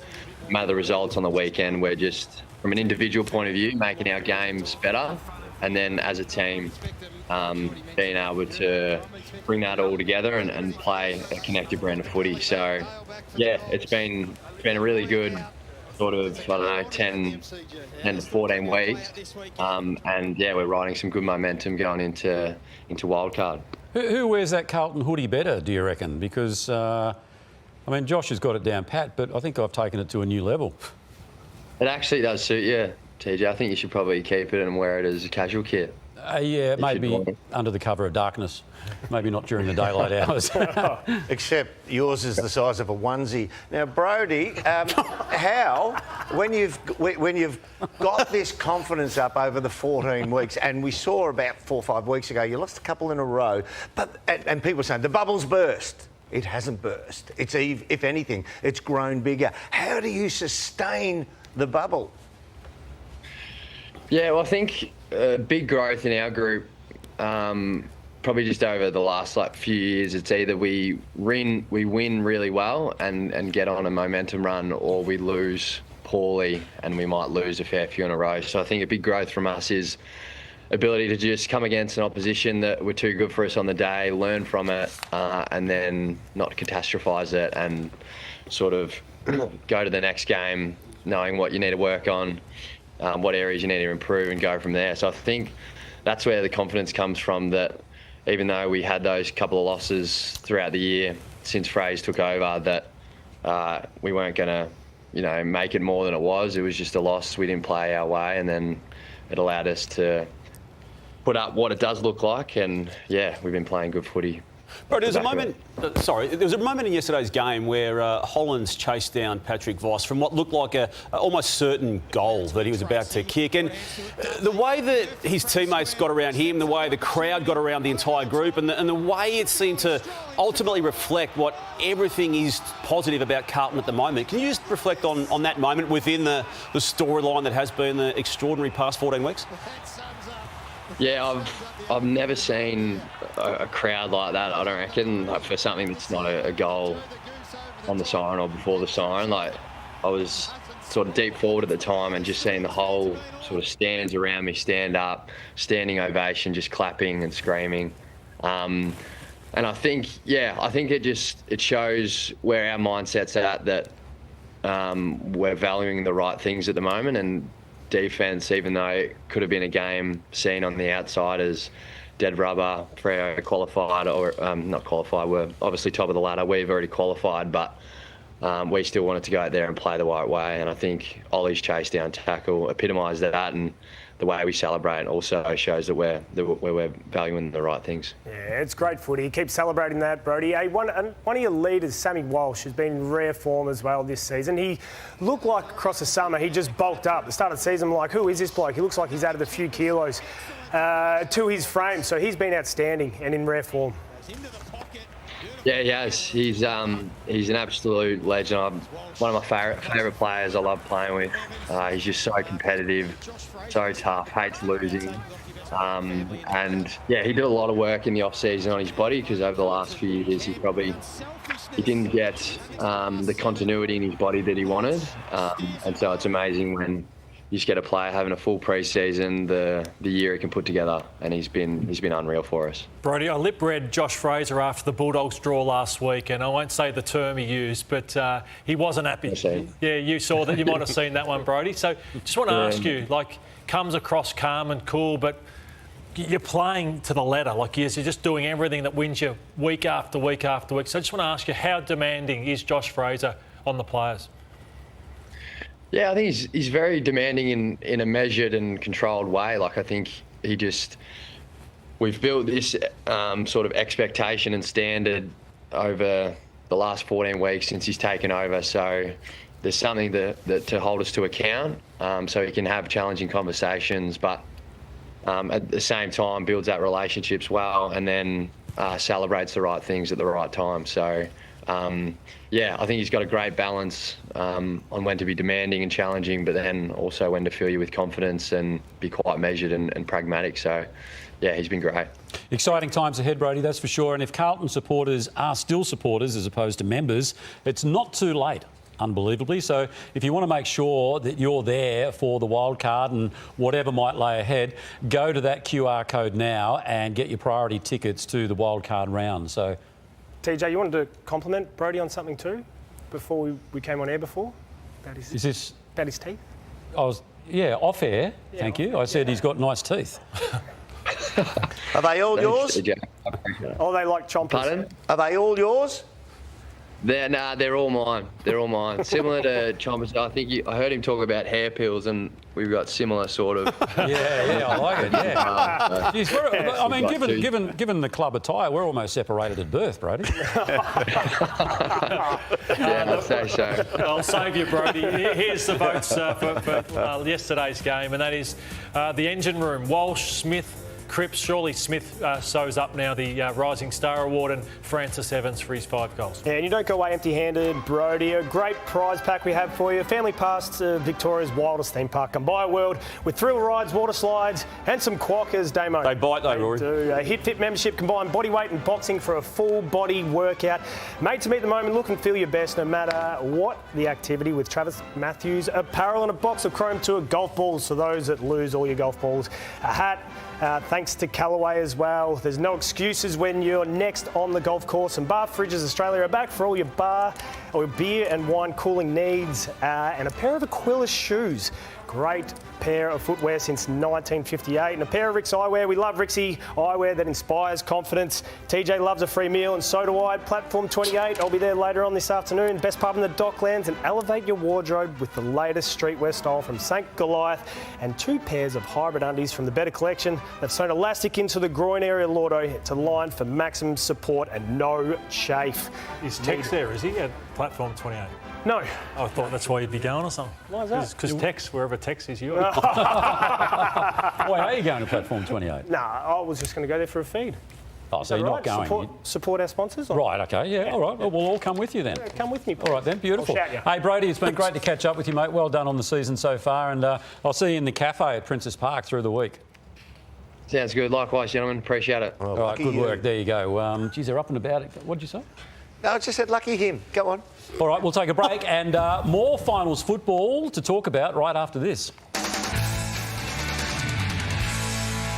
no matter the results on the weekend, we're just, from an individual point of view, making our games better. And then as a team, being able to bring that all together and play a connected brand of footy. So, yeah, it's been a really good sort of, 10 to 14 weeks. And, yeah, we're riding some good momentum going into wildcard.
Who wears that Carlton hoodie better, do you reckon? Because, Josh has got it down pat, but I think I've taken it to a new level.
It actually does suit you, TJ. I think you should probably keep it and wear it as a casual kit.
Yeah, maybe under the cover of darkness. Maybe not during the daylight hours.
Except yours is the size of a onesie. Now, Brodie, when you've got this confidence up over the 14 weeks, and we saw about 4 or 5 weeks ago, you lost a couple in a row, and people were saying the bubble's burst. It hasn't burst. It's, if anything, it's grown bigger. How do you sustain the bubble?
Yeah, well, I think big growth in our group, probably just over the last few years. It's either we win really well and get on a momentum run, or we lose poorly and we might lose a fair few in a row. So I think a big growth from us is ability to just come against an opposition that were too good for us on the day, learn from it, and then not catastrophise it and sort of go to the next game knowing what you need to work on, what areas you need to improve, and go from there. So I think that's where the confidence comes from, that even though we had those couple of losses throughout the year since Fraser took over, that we weren't going to make it more than it was. It was just a loss. We didn't play our way, and then it allowed us to put up what it does look like. And yeah, we've been playing good footy.
Bro, there was a moment in yesterday's game where Hollands chased down Patrick Voss from what looked like a almost certain goal that he was about to kick. And the way that his teammates got around him, the way the crowd got around the entire group, and the way it seemed to ultimately reflect what everything is positive about Carlton at the moment. Can you just reflect on that moment within the storyline that has been the extraordinary past 14 weeks?
Yeah, I've never seen a crowd like that, I don't reckon, for something that's not a goal on the siren or before the siren. I was sort of deep forward at the time and just seeing the whole sort of stands around me stand up, standing ovation, just clapping and screaming. And I think it shows where our mindset's at, that we're valuing the right things at the moment. And defence, even though it could have been a game seen on the outside as dead rubber, Freo qualified or not qualified, we're obviously top of the ladder. We've already qualified, but we still wanted to go out there and play the right way. And I think Ollie's chase down tackle epitomised that, and the way we celebrate also shows that we're valuing the right things.
Yeah, it's great footy. Keep celebrating that, Brodie. Hey, one of your leaders, Sammy Walsh, has been in rare form as well this season. He looked like across the summer he just bulked up. At the start of the season, I'm like, who is this bloke? He looks like he's added a few kilos to his frame. So he's been outstanding and in rare form.
Yeah, he has. He's an absolute legend. One of my favourite players. I love playing with. He's just so competitive, so tough, hates losing. And yeah, he did a lot of work in the off season on his body, because over the last few years he didn't get the continuity in his body that he wanted. And so it's amazing when you just get a player having a full pre-season, the year he can put together, and he's been unreal for us.
Brodie, I lip-read Josh Fraser after the Bulldogs draw last week, and I won't say the term he used, but he wasn't happy. Yeah, you saw that. You might have seen that one, Brodie. So just want to ask you, comes across calm and cool, but you're playing to the letter. You're just doing everything that wins you week after week after week. So I just want to ask you, how demanding is Josh Fraser on the players?
Yeah, I think he's very demanding in a measured and controlled way. I think we've built this sort of expectation and standard over the last 14 weeks since he's taken over. So there's something that to hold us to account, so he can have challenging conversations, but at the same time builds that relationships well, and then celebrates the right things at the right time. So yeah, I think he's got a great balance on when to be demanding and challenging, but then also when to fill you with confidence and be quite measured and pragmatic. So yeah, he's been great.
Exciting times ahead, Brodie, that's for sure. And if Carlton supporters are still supporters as opposed to members, it's not too late, unbelievably. So if you want to make sure that you're there for the wild card and whatever might lay ahead, go to that QR code now and get your priority tickets to the wild card round. So,
TJ, you wanted to compliment Brodie on something too before we came on air before? About his teeth?
Off air, thank you. I said he's got nice teeth.
Are they all yours?
Oh, they like chompers.
Pardon?
Are they all yours?
They're all mine. They're all mine. Similar to Chompers, I heard him talk about hair pills, and we've got similar sort of.
Yeah, I like it. Yeah. Jeez, given the club attire, we're almost separated at birth, Brodie.
Yeah, I'd say so.
I'll save you, Brodie. Here's the votes for yesterday's game, and that is the engine room: Walsh, Smith, Cripps. Surely Smith sews up now the Rising Star Award, and Francis Evans for his 5 goals.
Yeah, and you don't go away empty-handed, Brodie. A great prize pack we have for you. Family pass to Victoria's wildest theme park, Kambai World, with thrill rides, water slides, and some quackers, Damo.
They bite though, Rory.
Do. A HitFit membership, combined body weight and boxing for a full body workout. Made to meet the moment, look and feel your best no matter what the activity, with Travis Matthews apparel and a box of Chrome Tour golf balls for those that lose all your golf balls. A hat. Thanks to Callaway as well. There's no excuses when you're next on the golf course. And Bar Fridges Australia are back for all your bar or beer and wine cooling needs. And a pair of Aquila shoes. great pair of footwear since 1958. And a pair of Rick's eyewear. We love Ricksy eyewear that inspires confidence. TJ loves a free meal, and so do I. Platform 28. I'll be there later on this afternoon. Best pub in the Docklands, and elevate your wardrobe with the latest streetwear style from St. Goliath, and 2 pairs of hybrid undies from the Better Collection. They've sewn elastic into the groin area, Lordo. It's aligned for maximum support and no chafe.
Is Tex there, is he, at platform 28?
No.
I thought that's why you'd be going or something.
Why is that?
Because Tex, wherever Tex is, you are.
Why are you going to platform 28?
Nah, I was just going to go there for a feed.
Oh, so you're not going?
Support our sponsors?
Right, okay, yeah, all right. Well, we'll all come with you then.
Yeah, come with me, please.
All right then, beautiful.
I'll shout you.
Hey, Brody, it's been great to catch up with you, mate. Well done on the season so far, and I'll see you in the cafe at Princess Park through the week.
Sounds good. Likewise, gentlemen. Appreciate it.
All right, good work. There you go. Geez, they're up and about. What did you say?
No, I just said lucky him. Go on.
All right, we'll take a break and more finals football to talk about right after this.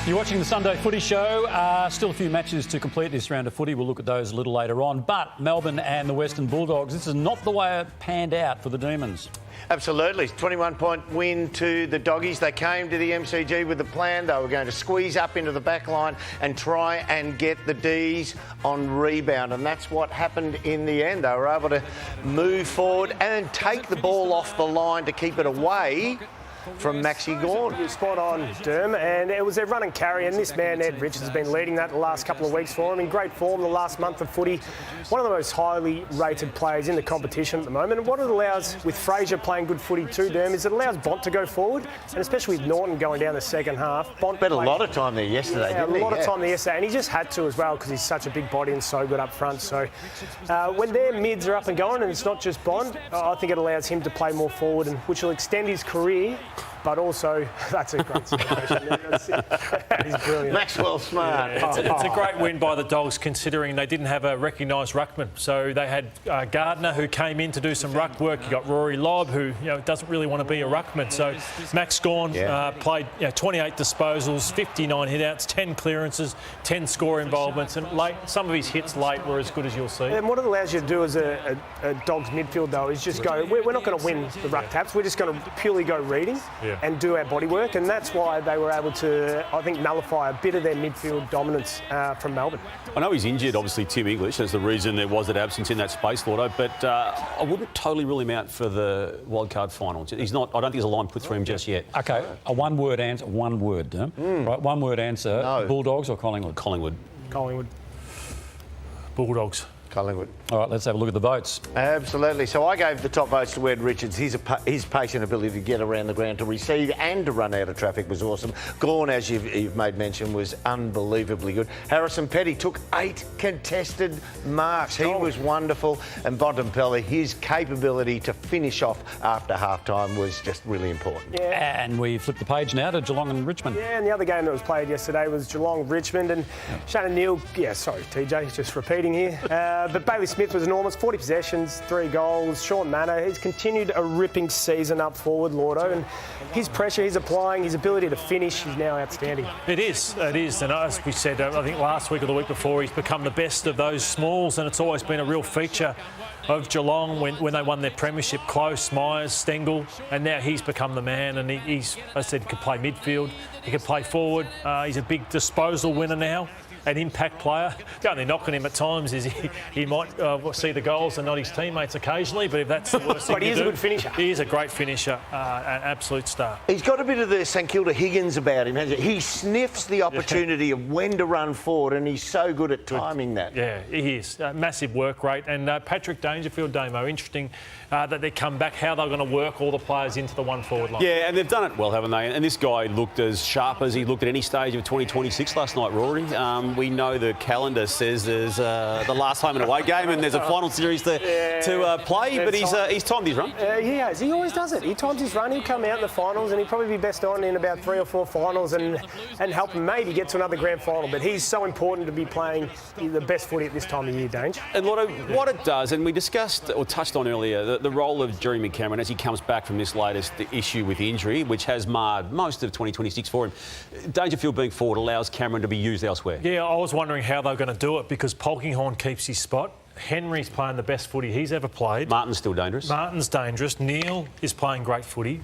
You're watching the Sunday Footy Show. Still a few matches to complete this round of footy. We'll look at those a little later on. But Melbourne and the Western Bulldogs, this is not the way it panned out for the Demons.
Absolutely. 21-point win to the Doggies. They came to the MCG with a plan. They were going to squeeze up into the back line and try and get the Ds on rebound. And that's what happened in the end. They were able to move forward and take the ball off the line to keep it away from Maxi Gawn.
You're spot on, Derm, and it was their run and carry, and this man, Ed Richards, has been leading that the last couple of weeks for him. In great form the last month of footy. One of the most highly rated players in the competition at the moment, and what it allows, with Fraser playing good footy too, Derm, is it allows Bont to go forward, and especially with Norton going down the second half. Bont
spent a lot of time there yesterday, didn't he?
A lot of time there yesterday, and he just had to as well because he's such a big body and so good up front. So when their mids are up and going, and it's not just Bond, I think it allows him to play more forward, and which will extend his career. But also, that's a great celebration. He's brilliant.
Maxwell's smart.
Yeah, it's a great win by the Dogs, considering they didn't have a recognised ruckman. So they had Gardner, who came in to do some ruck work. You got Rory Lloyd, who doesn't really want to be a ruckman. So Max Gawn played 28 disposals, 59 hitouts, 10 clearances, 10 score involvements, and late, some of his hits late were as good as you'll see.
And what it allows you to do as a Dogs midfield, though, is just go, we're not going to win the ruck taps. We're just going to purely go reading. And do our body work, and that's why they were able to, I think, nullify a bit of their midfield dominance from Melbourne.
I know he's injured, obviously, Tim English. That's the reason there was that absence in that space, Lordo, but I wouldn't totally rule him out for the wildcard final. He's not. I don't think there's a line put through him just yet.
Okay, a one-word answer. One word, right? One-word answer.
No.
Bulldogs or Collingwood?
Collingwood.
Bulldogs.
Collingwood.
All right, let's have a look at the votes.
Absolutely. So I gave the top votes to Ed Richards. His patient ability to get around the ground, to receive and to run out of traffic was awesome. Gawn, as you've made mention, was unbelievably good. Harrison Petty took 8 contested marks. He was wonderful. And Bontempelli, his capability to finish off after half-time was just really important.
Yeah.
And we flip the page now to Geelong and Richmond.
Yeah, and the other game that was played yesterday was Geelong-Richmond, and Shannon Neal, sorry, TJ, just repeating here. But Bailey Smith was enormous, 40 possessions, 3 goals. Sean Manor, he's continued a ripping season up forward, Lordo, and his pressure he's applying, his ability to finish, is now outstanding.
It is, and as we said, I think last week or the week before, he's become the best of those smalls, and it's always been a real feature of Geelong when they won their premiership. Close, Myers, Stengel, and now he's become the man, and he's, as I said, he can play midfield, he can play forward. He's a big disposal winner now. An impact player. The only knock on him at times is he might see the goals and not his teammates occasionally, but if that's the worst thing
but he is a good finisher. He
is a great finisher, an absolute star.
He's got a bit of the St Kilda Higgins about him, hasn't he? He sniffs the opportunity of when to run forward, and he's so good at timing that.
Yeah, he is. Massive work rate. And Patrick Dangerfield, Damo, interesting that they come back, how they're going to work all the players into the one forward line.
Yeah, and they've done it well, haven't they? And this guy looked as sharp as he looked at any stage of 2026 last night, Rory. We know the calendar says there's the last home and away game and there's a final series to play, but he's timed his run.
He has. He always does it. He times his run. He'll come out in the finals, and he'll probably be best on in about 3 or 4 finals and help him maybe get to another grand final. But he's so important to be playing the best footy at this time of year, Dange.
And what it does, and we discussed or touched on earlier, the role of Jeremy Cameron as he comes back from this latest issue with injury, which has marred most of 2026 for him. Dangerfield being forward allows Cameron to be used elsewhere.
Yeah, I was wondering how they're going to do it, because Polkinghorne keeps his spot. Henry's playing the best footy he's ever played.
Martin's still dangerous.
Martin's dangerous. Neil is playing great footy.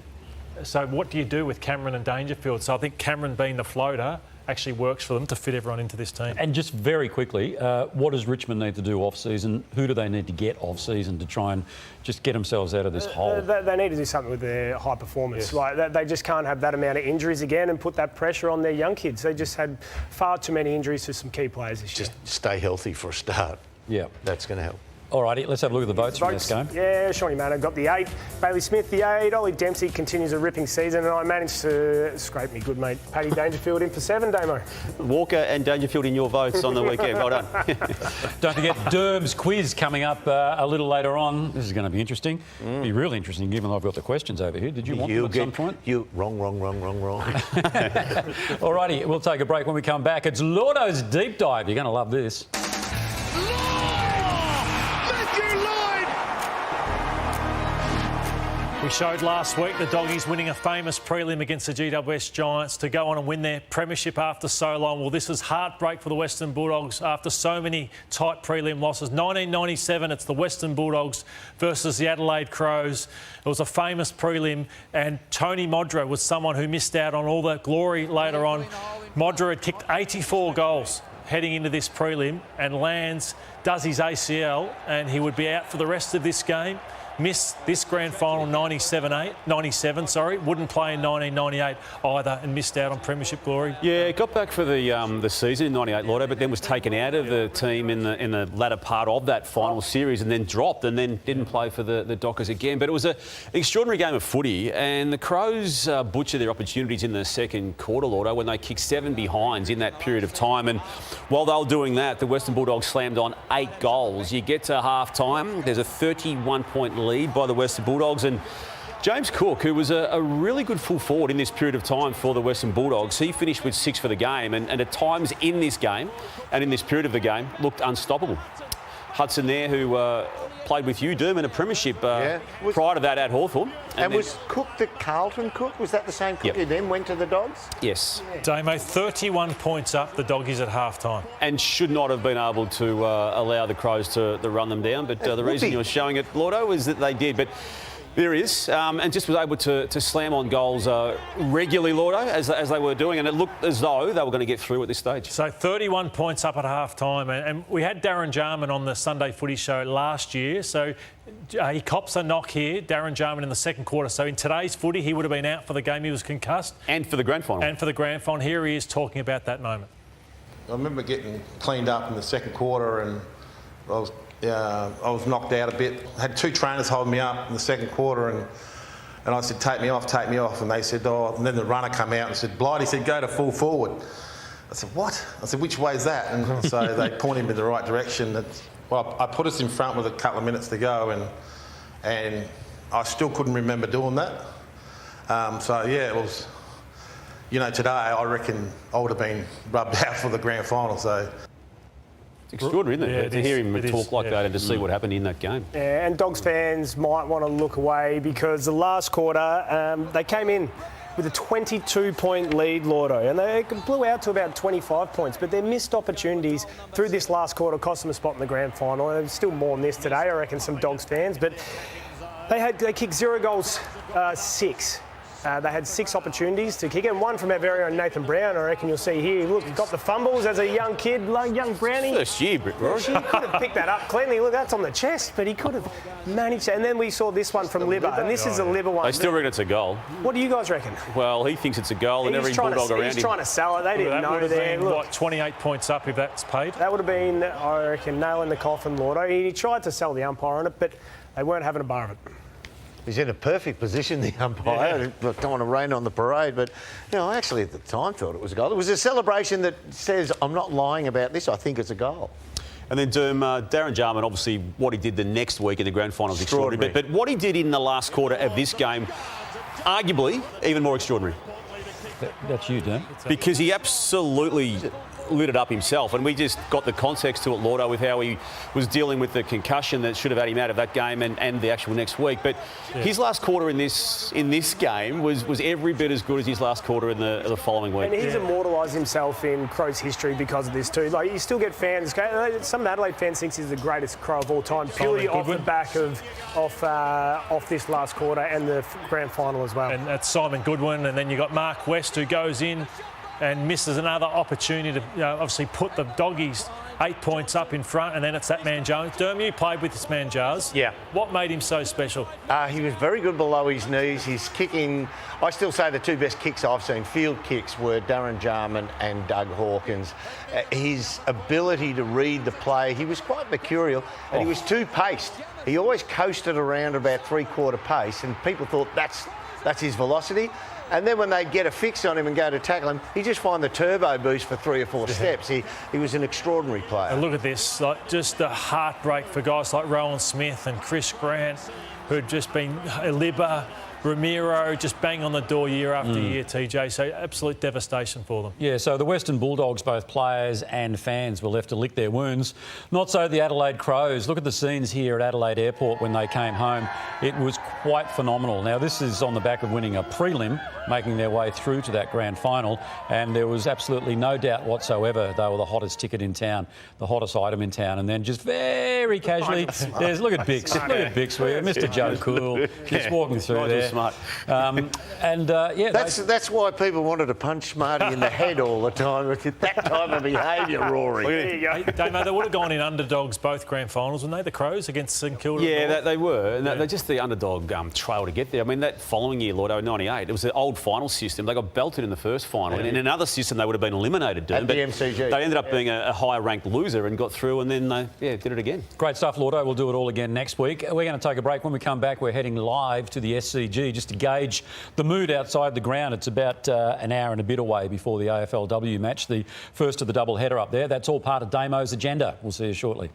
So what do you do with Cameron and Dangerfield? So I think Cameron being the floater actually works for them to fit everyone into this team.
And just very quickly, what does Richmond need to do off-season? Who do they need to get off-season to try and just get themselves out of this hole?
They need to do something with their high performance.
Yes.
Like they just can't have that amount of injuries again and put that pressure on their young kids. They just had far too many injuries to some key players this year.
Just stay healthy for a start.
Yeah.
That's going to help.
All righty, let's have a look at the votes from this game.
Yeah, Shawnee Manor got the 8. Bailey Smith the 8. Ollie Dempsey continues a ripping season, and I managed to scrape me good mate Paddy Dangerfield in for 7, Damo.
Walker and Dangerfield in your votes on the weekend. Well done.
Don't forget Derb's quiz coming up a little later on. This is going to be interesting. Be really interesting, given I've got the questions over here. Did you want them at some point?
Wrong.
All righty, we'll take a break. When we come back, it's Lordo's Deep Dive. You're going to love this.
We showed last week the Doggies winning a famous prelim against the GWS Giants to go on and win their premiership after so long. Well, this is heartbreak for the Western Bulldogs after so many tight prelim losses. 1997, it's the Western Bulldogs versus the Adelaide Crows. It was a famous prelim, and Tony Modra was someone who missed out on all the glory later on. Modra had kicked 84 goals heading into this prelim, and Lands does his ACL, and he would be out for the rest of this game. Missed this grand final 97, wouldn't play in 1998 either, and missed out on premiership glory.
Yeah, got back for the season in 98, Lordo, but then was taken out of the team in the latter part of that final series, and then dropped, and then didn't play for the Dockers again. But it was an extraordinary game of footy, and the Crows butchered their opportunities in the second quarter, Lordo, when they kicked 7 behinds in that period of time. And while they were doing that, the Western Bulldogs slammed on 8 goals. You get to half-time, there's a 31-point lead by the Western Bulldogs, and James Cook, who was a really good full forward in this period of time for the Western Bulldogs, he finished with 6 for the game, and at times in this game and in this period of the game looked unstoppable. Hudson there, who played with you, Doom, in a premiership prior to that at Hawthorn.
And was Cook the Carlton Cook? Was that the same Cook who then went to the Dogs?
Yes.
Damo, 31 points up, the Doggies at half-time.
And should not have been able to allow the Crows to run them down. But the reason you're showing it, Lordo, is that they did. But there he is, and just was able to slam on goals regularly, Lordo, as they were doing, and it looked as though they were going to get through at this stage.
So 31 points up at half-time, and we had Darren Jarman on the Sunday Footy Show last year, so he cops a knock here, Darren Jarman, in the second quarter. So in today's footy, he would have been out for the game. He was concussed.
And for the grand final.
And for the grand final. Here he is talking about that moment.
I remember getting cleaned up in the second quarter, and I was knocked out a bit. I had 2 trainers holding me up in the second quarter, and I said, take me off. And they said, oh, and then the runner came out and said, Blighty said, go to full forward. I said, what? I said, which way's that? And so they pointed me in the right direction. Well, I put us in front with a couple of minutes to go, and I still couldn't remember doing that. So, yeah, it was, today I reckon I would have been rubbed out for the grand final, so...
It's extraordinary, isn't it? To hear him talk like that and to see what happened in that game.
Yeah, and Dogs fans might want to look away because the last quarter, they came in with a 22-point lead, Lordo, and they blew out to about 25 points, but their missed opportunities through this last quarter cost them a spot in the grand final. And there's still more on this today, I reckon, some Dogs fans, but they kicked 0 goals, 6. They had 6 opportunities to kick it, and one from our very own Nathan Brown, I reckon you'll see here. Look, he got the fumbles as a young kid, young Brownie.
First year, Rory.
He could have picked that up cleanly. Look, that's on the chest, but he could have managed it. And then we saw this one from Libba, and this is a Libba one.
They still reckon it's a goal.
What do you guys reckon?
Well, he thinks it's a goal, and every Bulldog around him...
He's trying to sell it. They didn't know there.
Been, what, 28 points up if that's paid?
That would have been, I reckon, nail in the coffin, Lordo. He tried to sell the umpire on it, but they weren't having a bar of it.
He's in a perfect position, the umpire. I don't want to rain on the parade, but, I actually at the time thought it was a goal. It was a celebration that says, I'm not lying about this, I think it's a goal.
And then Darren Jarman, obviously, what he did the next week in the grand final was extraordinary. But what he did in the last quarter of this game, arguably, even more extraordinary.
That's you, Dan.
Because he absolutely lit it up himself. And we just got the context to it, Lordo, with how he was dealing with the concussion that should have had him out of that game and the actual next week. But his last quarter in this game was every bit as good as his last quarter in the following week.
And he's immortalised himself in Crow's history because of this too. Like, you still get fans. Some Adelaide fans think he's the greatest Crow of all time, purely off the back of this last quarter and the grand final as well.
And that's Simon Goodwin, and then you got Mark West, who goes in and misses another opportunity to obviously put the Doggies 8 points up in front, and then it's that man Jones. Derm, you played with this man Jars.
Yeah.
What made him so special?
He was very good below his knees. His kicking, I still say the two best kicks I've seen, field kicks, were Darren Jarman and Doug Hawkins. His ability to read the play, he was quite mercurial, and he was two-paced. He always coasted around about three-quarter pace, and people thought that's his velocity. And then when they get a fix on him and go to tackle him, he just find the turbo boost for 3 or 4 steps. He was an extraordinary player.
And look at this, like, just a heartbreak for guys like Rowan Smith and Chris Grant, who'd just been Eliba, Ramiro, just bang on the door year after year, TJ. So absolute devastation for them.
Yeah, so the Western Bulldogs, both players and fans, were left to lick their wounds. Not so the Adelaide Crows. Look at the scenes here at Adelaide Airport when they came home. It was quite phenomenal. Now, this is on the back of winning a prelim, making their way through to that grand final, and there was absolutely no doubt whatsoever they were the hottest ticket in town, the hottest item in town. And then just very casually, look at Bix, Mr. Joe Cool, just walking through there.
Smart.
That's why people wanted to punch Smarty in the head all the time. It's that type of behaviour, Rory.
There you go. Damo, they would have gone in underdogs both grand finals, wouldn't they? The Crows against St Kilda.
Yeah, they were. And they're just the underdog trail to get there. I mean, that following year, Lloyd, 98, it was the old final system. They got belted in the first final. And in another system, they would have been eliminated.
At the MCG.
They ended up being a higher-ranked loser and got through, and then they did it again.
Great stuff, Lordo. We'll do it all again next week. We're going to take a break. When we come back, we're heading live to the SCG just to gauge the mood outside the ground. It's about an hour and a bit away before the AFLW match, the first of the double header up there. That's all part of Damo's agenda. We'll see you shortly.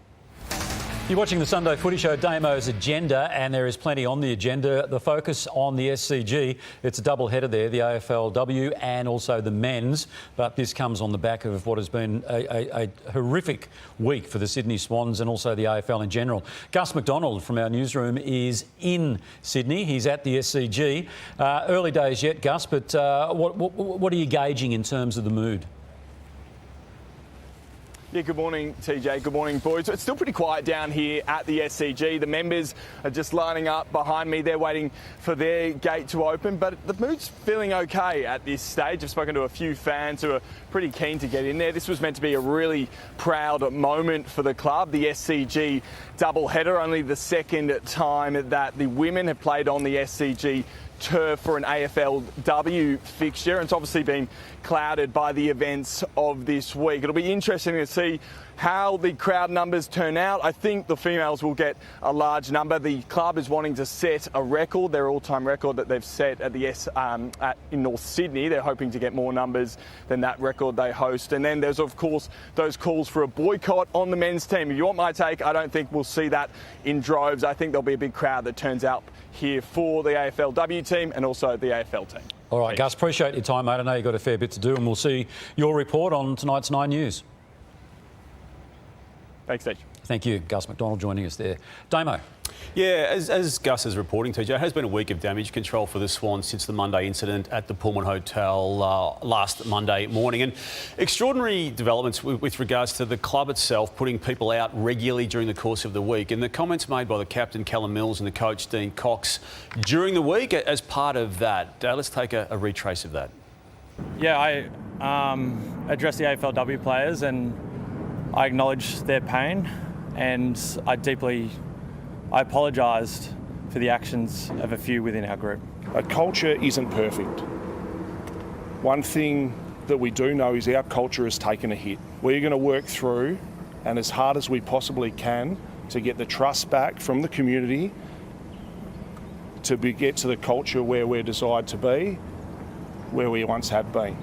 You're watching the Sunday Footy Show, Damo's agenda, and there is plenty on the agenda. The focus on the SCG, it's a double header there, the AFLW and also the men's, but this comes on the back of what has been a horrific week for the Sydney Swans and also the AFL in general. Gus McDonald from our newsroom is in Sydney. He's at the SCG. Early days yet, Gus, but what are you gauging in terms of the mood?
Yeah, good morning, TJ. Good morning, boys. It's still pretty quiet down here at the SCG. The members are just lining up behind me. They're waiting for their gate to open, but the mood's feeling okay at this stage. I've spoken to a few fans who are pretty keen to get in there. This was meant to be a really proud moment for the club, the SCG double header, only the second time that the women have played on the SCG turf for an AFLW fixture, and it's obviously been clouded by the events of this week. It'll be interesting to see how the crowd numbers turn out. I think the females will get a large number. The club is wanting to set a record, their all-time record that they've set at the in North Sydney. They're hoping to get more numbers than that record they host. And then there's, of course, those calls for a boycott on the men's team. If you want my take, I don't think we'll see that in droves. I think there'll be a big crowd that turns out here for the AFLW team and also the AFL team.
All right, Gus, appreciate your time, mate. I know you've got a fair bit to do, and we'll see your report on tonight's 9 News.
Thanks, Steve.
Thank you. Gus McDonald joining us there. Damo.
Yeah, as Gus is reporting, TJ, it has been a week of damage control for the Swans since the Monday incident at the Pullman Hotel last Monday morning. And extraordinary developments with regards to the club itself putting people out regularly during the course of the week. And the comments made by the captain, Callum Mills, and the coach, Dean Cox, during the week as part of that. Let's take a retrace of that.
Yeah, I addressed the AFLW players and I acknowledge their pain, and I apologised for the actions of a few within our group.
A culture isn't perfect. One thing that we do know is our culture has taken a hit. We're going to work through, and as hard as we possibly can, to get the trust back from the community to get to the culture where we're desired to be, where we once have been.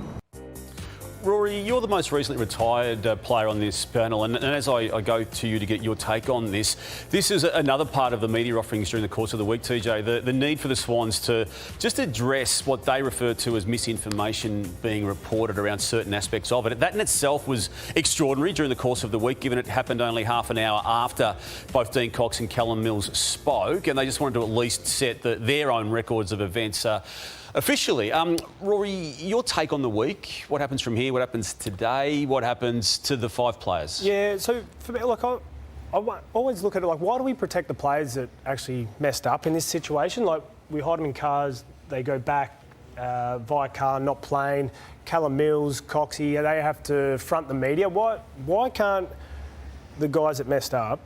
Rory, you're the most recently retired player on this panel, and as I go to you to get your take on this is another part of the media offerings during the course of the week, TJ, the need for the Swans to just address what they refer to as misinformation being reported around certain aspects of it. That in itself was extraordinary during the course of the week, given it happened only half an hour after both Dean Cox and Callum Mills spoke, and they just wanted to at least set their own records of events officially. Rory, your take on the week. What happens from here? What happens today? What happens to the 5 players?
Yeah, so for me, look, I always look at it like, why do we protect the players that actually messed up in this situation? Like, we hide them in cars, they go back via car, not plane. Callum Mills, Coxie, they have to front the media. Why can't the guys that messed up,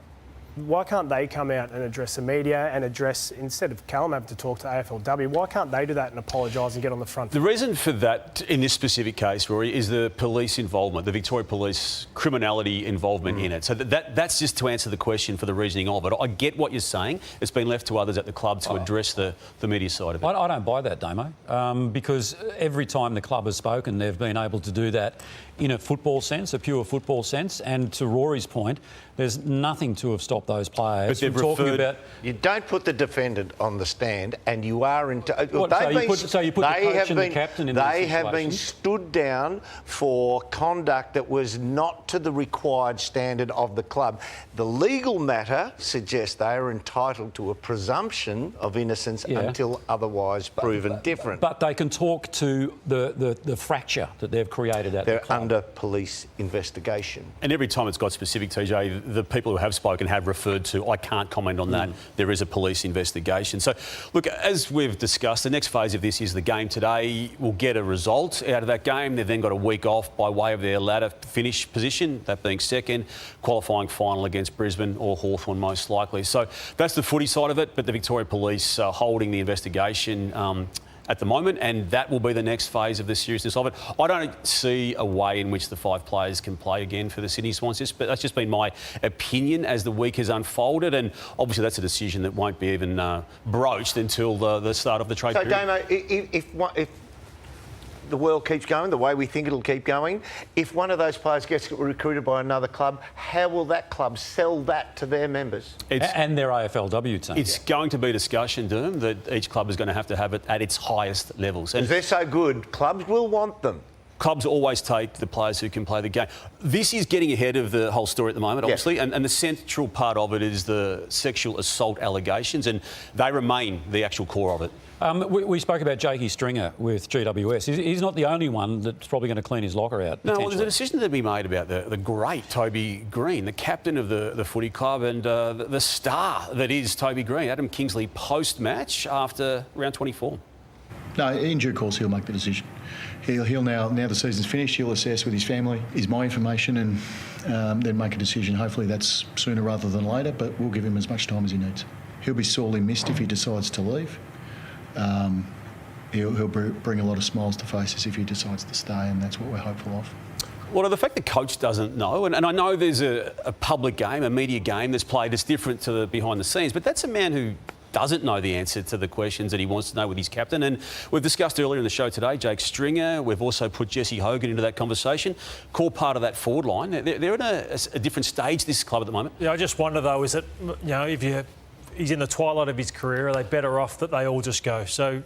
why can't they come out and address the media and address, instead of Callum having to talk to AFLW, why can't they do that and apologise and get on the front?
The reason for that in this specific case, Rory, is the police involvement, the Victoria Police criminality involvement in it. So that's just to answer the question for the reasoning of it. I get what you're saying. It's been left to others at the club to address the media side of it.
I don't buy that, Damo, because every time the club has spoken, they've been able to do that in a football sense, a pure football sense. And to Rory's point, there's nothing to have stopped those players from talking about.
You don't put the defendant on the stand, and you are in.
So you put the coach and the captain in those situations?
They have been stood down for conduct that was not to the required standard of the club. The legal matter suggests they are entitled to a presumption of innocence until otherwise proven different.
But they can talk to the fracture that they've created at the club.
They're under police investigation.
And every time it's got specific, TJ, the people who have spoken have referred to, I can't comment on that. There is a police investigation. So, look, as we've discussed, the next phase of this is the game today. We'll get a result out of that game. They've then got a week off by way of their ladder finish position, that being second, qualifying final against Brisbane or Hawthorn most likely. So that's the footy side of it, but the Victoria Police holding the investigation at the moment, and that will be the next phase of the seriousness of it. I don't see a way in which the 5 players can play again for the Sydney Swans, but that's just been my opinion as the week has unfolded, and obviously that's a decision that won't be even broached until the start of the trade period.
So, Damo, if the world keeps going the way we think it'll keep going, if one of those players gets recruited by another club, how will that club sell that to their members?
And their AFLW team.
It's going to be discussion, Doom, that each club is going to have it at its highest levels.
And they're so good, clubs will want them.
Clubs always take the players who can play the game. This is getting ahead of the whole story at the moment, obviously, and the central part of it is the sexual assault allegations, and they remain the actual core of it.
We spoke about Jakey Stringer with GWS. He's not the only one that's probably going to clean his locker out.
No, well, there's a decision to be made about the great Toby Green, the captain of the footy club and the star that is Toby Green, Adam Kingsley, post-match after round 24.
No, in due course he'll make the decision. He'll now the season's finished, he'll assess with his family, is my information, and then make a decision. Hopefully that's sooner rather than later, but we'll give him as much time as he needs. He'll be sorely missed if he decides to leave. He'll bring a lot of smiles to faces if he decides to stay, and that's what we're hopeful of.
Well, the fact the coach doesn't know, and I know there's a public game, a media game that's played, it's different to the behind the scenes, but that's a man who doesn't know the answer to the questions that he wants to know with his captain. And we've discussed earlier in the show today, Jake Stringer. We've also put Jesse Hogan into that conversation. Core part of that forward line. They're at a different stage, this club, at the moment.
Yeah, I just wonder, though, is that, if he's in the twilight of his career, are they better off that they all just go? So,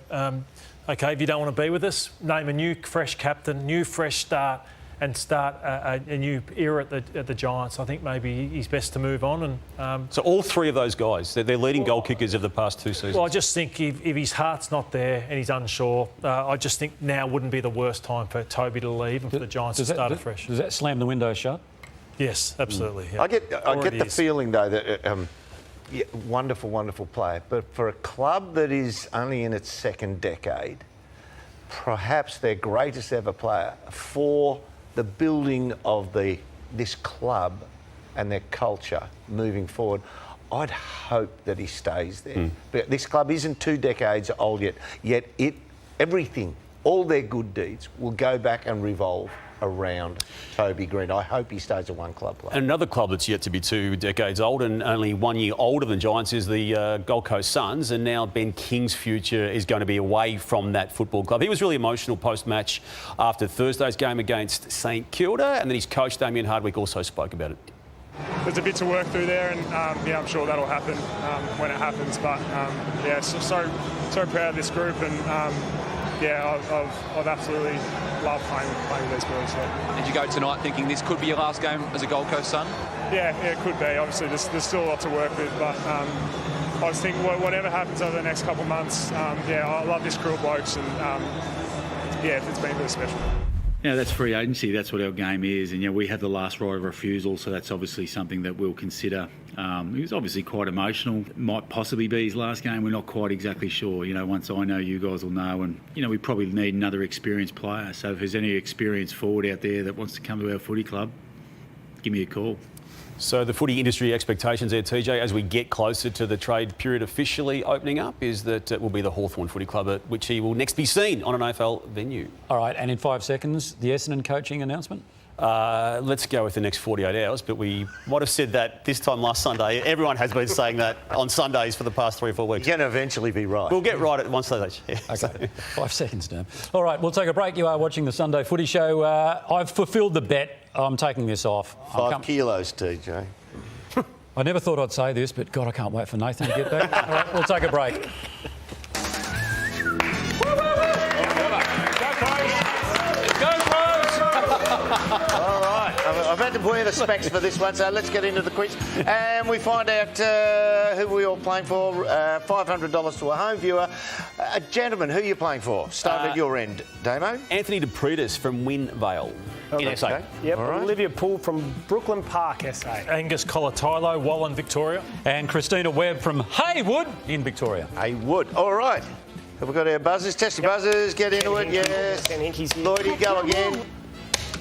OK, if you don't want to be with us, name a new, fresh captain, new, fresh start, and start a new era at the Giants. I think maybe he's best to move on. And
so all 3 of those guys, they're leading goal kickers of the past 2 seasons.
Well, I just think if his heart's not there and he's unsure, I just think now wouldn't be the worst time for Toby to leave and for the Giants to start afresh.
Does that slam the window shut?
Yes, absolutely. Yeah.
I get the feeling, though, that wonderful, wonderful player, but for a club that is only in its second decade, perhaps their greatest ever player for the building of this club and their culture moving forward, I'd hope that he stays there. But this club isn't 2 decades old yet everything, all their good deeds will go back and revolve around Toby Green. I hope he stays a one-club player.
And another club that's yet to be 2 decades old and only 1 year older than Giants is the Gold Coast Suns, and now Ben King's future is going to be away from that football club. He was really emotional post-match after Thursday's game against St Kilda, and then his coach Damien Hardwick also spoke about it.
There's a bit to work through there, and I'm sure that'll happen when it happens. But so proud of this group, and I've absolutely loved playing with these boys. So.
Did you go tonight thinking this could be your last game as a Gold Coast Sun?
Yeah, it could be. Obviously, there's still a lot to work with, but I was thinking whatever happens over the next couple of months, I love this crew of blokes, and it's been really special.
That's free agency. That's what our game is. And, we had the last right of refusal, so that's obviously something that we'll consider. He was obviously quite emotional. Might possibly be his last game. We're not quite exactly sure. Once I know, you guys will know. And, we probably need another experienced player. So if there's any experienced forward out there that wants to come to our footy club, give me a call.
So the footy industry expectations there, TJ, as we get closer to the trade period officially opening up, is that it will be the Hawthorn Footy Club at which he will next be seen on an AFL venue.
All right, and in 5 seconds, the Essendon coaching announcement?
Let's go with the next 48 hours, but we might have said that this time last Sunday. Everyone has been saying that on Sundays for the past 3 or 4 weeks.
You're going to eventually be right.
We'll get right at one stage. Yeah,
okay, 5 seconds now. All right, we'll take a break. You are watching the Sunday Footy Show. I've fulfilled the bet. I'm taking this off.
5 kilos, TJ.
I never thought I'd say this, but God, I can't wait for Nathan to get back. All right, we'll take a break.
All right, I've had to wear the specs for this one, so let's get into the quiz. And we find out who we're all playing for. $500 to a home viewer. Gentlemen, who are you playing for? Start at your end, Damo.
Anthony DePritis from Wynvale. In SA.
Okay. Yep, right. Olivia Poole from Brooklyn Park, SA.
Angus Colatilo, Wallen, Victoria.
And Christina Webb from Haywood in Victoria.
Haywood, all right. Have we got our buzzers? Test your buzzers, get into it, yes. Lloyd, you go again.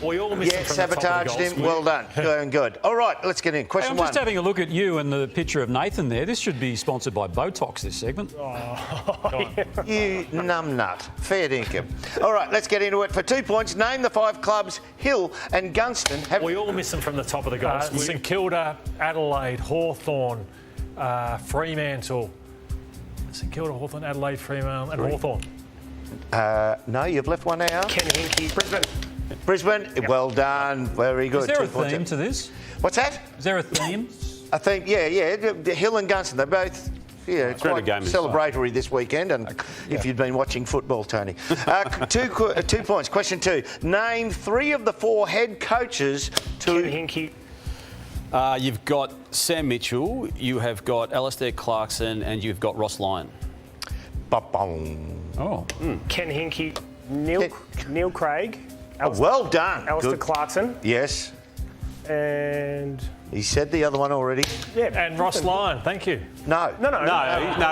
We all missed
sabotaged him. Well done. Going good. All right, let's get in. Question
I'm
one.
just having a look at you and the picture of Nathan there. This should be sponsored by Botox, this segment.
You numbnut. Fair dinkum. All right, let's get into it. For 2 points, name the 5 clubs Hill and Gunston have...
We all miss them from the top of the goals. St Kilda, Adelaide, Hawthorn, Fremantle. St Kilda, Hawthorn, Adelaide, Fremantle and Hawthorn.
No, you've left one out.
Ken Hinkie,
Brisbane, yep. Well done. Very good.
Is there a theme to this?
What's that?
Is there a theme?
A theme, yeah. Hill and Gunston, they're both... Yeah, it's quite celebratory this weekend, and if you'd been watching football, Tony. 2 points. Question 2. Name 3 of the 4 head coaches to...
Ken Hinkie.
You've got Sam Mitchell, you have got Alistair Clarkson, and you've got Ross Lyon.
Oh.
Ken Hinkie, Neil Craig.
Well done.
Alistair Clarkson.
Yes.
And...
He said the other one already.
Yeah, and Ross Lyon, thank you.
No,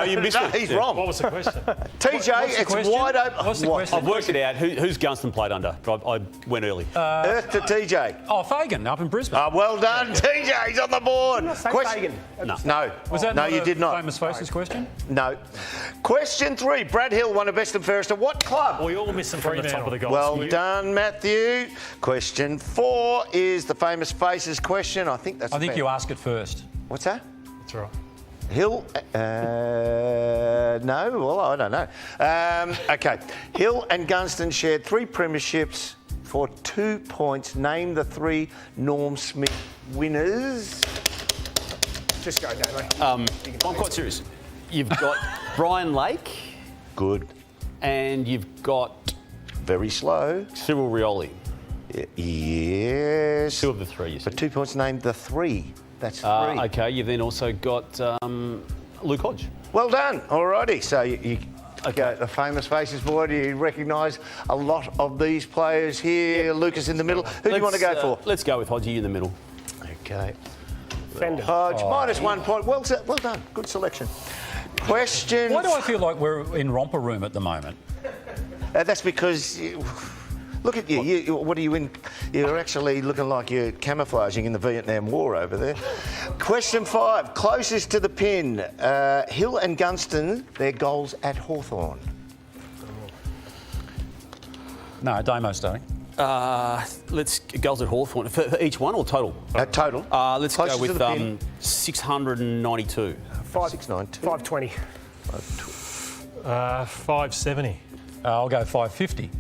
you missed it. He's wrong.
What was the question?
TJ, it's wide open.
What's the question?
I've worked it out. Who's Gunston played under? I went early.
Earth to TJ.
Oh, Fagan, up in Brisbane.
Well done, TJ. He's on the board.
Fagan.
No.
Was that
you did not.
Famous Faces question?
No. Question 3. Brad Hill won a best and fairest at what club?
We all miss them from the top of the goals.
Well done, Matthew. Question 4 is the famous Faces question. I think
you ask it first.
What's that?
That's right.
Hill, no, well, I don't know. Okay, Hill and Gunston shared 3 premierships for 2 points. Name the 3 Norm Smith winners.
Just go, Damo.
I'm quite serious. You've got Brian Lake.
Good.
And you've got...
Very slow.
Cyril Rioli.
Yes.
2 of the 3, you said.
For 2 points, name the 3. That's 3.
Okay, you've then also got Luke Hodge.
Well done. Alrighty. So you got the famous Faces board. You recognise a lot of these players here. Yep. Lucas in the middle. Who do you want to go for?
Let's go with Hodgie in the middle.
Okay.
Fender.
Hodge, minus 1 point. Well done. Good selection. Question...
Why do I feel like we're in romper room at the moment?
That's because... Look at you. What are you in? You're actually looking like you're camouflaging in the Vietnam War over there. Question 5. Closest to the pin. Hill and Gunston, their goals at Hawthorn.
No, Damo's starting.
Let's goals at Hawthorn for each one or total?
Total.
Let's
Closest
go
to
with
the pin.
692.
692.
520.
570.
I'll go 550.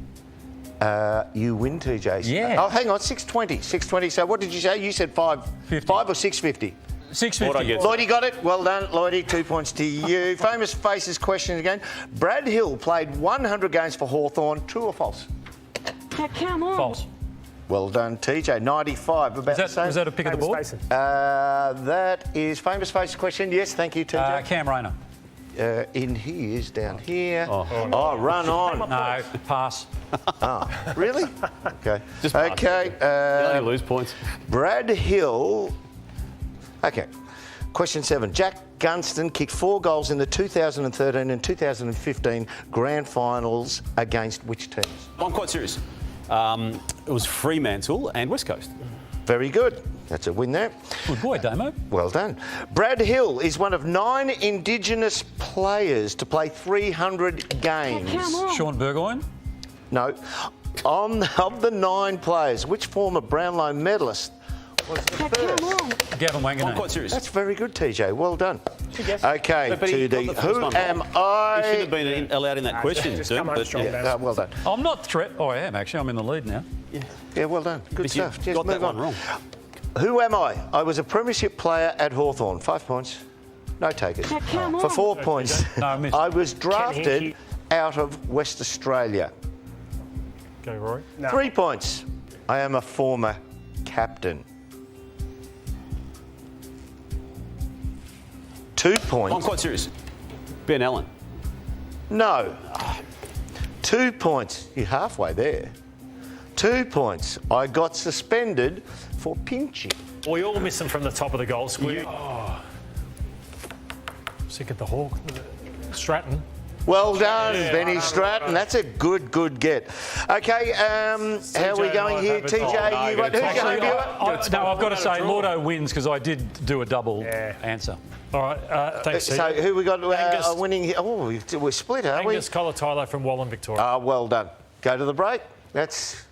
You win, TJ.
Yeah.
Oh, hang on, 620. 620. So what did you say? You said 550. 5 or 650?
650.
Lloydie got it. Well done, Lloydie. 2 points to you. Famous faces question again. Brad Hill played 100 games for Hawthorn. True or false?
Come on.
False.
Well done, TJ. 95. About the same.
Was that a pick of the board?
That is famous faces question. Yes, thank you, TJ.
Cam Rayner.
In he is down here. Oh, run on.
No, pass.
Oh, really? Okay.
Okay. You only lose points.
Brad Hill. Okay. Question 7. Jack Gunston kicked 4 goals in the 2013 and 2015 grand finals against which teams?
I'm quite serious. It was Fremantle and West Coast.
Very good. That's a win there.
Good boy, Damo.
Well done. Brad Hill is one of 9 Indigenous players to play 300 games.
Sean Burgoyne?
No. Of the 9 players, which former Brownlow medalist was the first?
Gavin Wanganeen.
I'm quite serious.
That's very good, TJ. Well done.
Yes.
Okay,
But he
to the
got the first
who
one
am
wrong.
I?
He should have been allowed in that question.
just
Tim,
come on,
but,
strong,
yeah.
man.
Well done.
I'm not threat. Oh, I am actually. I'm in the lead now.
Yeah, well done. Good
But you
stuff. Just
got that
move on.
one wrong.
Who am I? I was a premiership player at Hawthorn. 5 points. No takers. For 4 points,
No, I missed.
I was drafted out of West Australia.
Go, Rory.
3 points. I am a former captain. 2 points.
I'm quite serious. Ben Allen.
No. 2 points. You're halfway there. 2 points. I got suspended for pinching.
We all miss them from the top of the goal square. Oh. Sick at the Hawk. Stratton.
Well done, Benny Stratton. That's a good get. Okay, how are we going here? TJ, you got who's your home viewer?
No, I've got to say, Lordo wins because I did do a double answer.
All right, thanks,
So
Steve.
who we got
Angus.
winning here? Oh, we're split, are we?
Angus Colatilo from Wallen, Victoria.
Well done. Go to the break. That's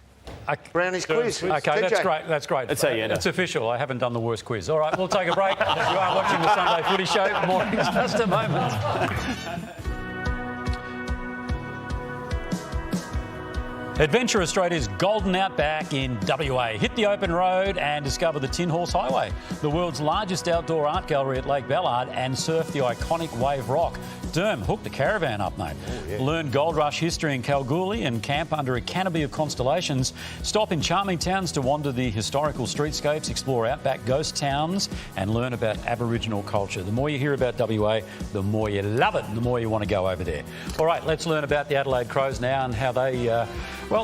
Brownie's quiz.
Okay, that's
TJ.
great. That's great.
That's how you end
It's
up.
official. I haven't done the worst quiz. All right, we'll take a break. You are watching the Sunday Footy Show. More in just a moment. Adventure Australia's golden outback in WA. Hit the open road and discover the Tin Horse Highway, the world's largest outdoor art gallery at Lake Ballard, and surf the iconic Wave Rock. Derm, hook the caravan up, mate. Learn Gold Rush history in Kalgoorlie and camp under a canopy of constellations. Stop in charming towns to wander the historical streetscapes, explore outback ghost towns, and learn about Aboriginal culture. The more you hear about WA, the more you love it and the more you want to go over there. All right, let's learn about the Adelaide Crows now and how they,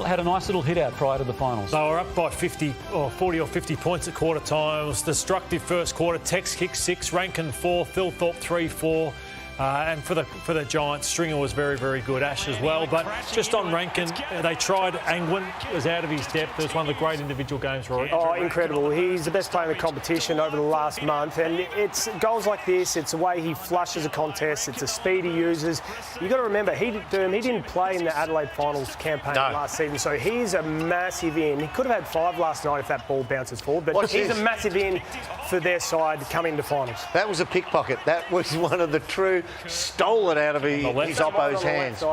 had a nice little hit out prior to the finals.
They were up by 40 or 50 points at quarter time. It was destructive first quarter. Tex kicked 6, Rankin 4, Phil Thorpe 3-4. And for the Giants, Stringer was very, very good. Ash as well. But just on Rankin, they tried. Angwin was out of his depth. It was one of the great individual games, Rory.
Oh, incredible. He's the best player in the competition over the last month. And it's goals like this. It's the way he flushes a contest. It's the speed he uses. You've got to remember, he didn't play in the Adelaide Finals campaign last season. So he's a massive in. He could have had 5 last night if that ball bounces forward. But he's a massive in for their side coming to finals.
That was a pickpocket. That was one of the true... Stole it out of his oppo's hands.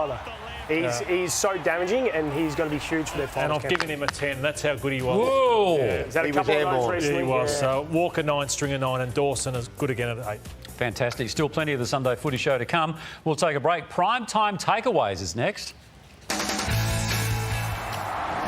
He's so damaging, and he's going to be huge for their finals.
And I've given him a 10. That's how good he was.
Whoa!
Yeah. Is that a couple of runs recently?
Yeah, he was. So Walker 9, Stringer 9, and Dawson is good again at 8.
Fantastic. Still plenty of the Sunday Footy Show to come. We'll take a break. Prime time takeaways is next.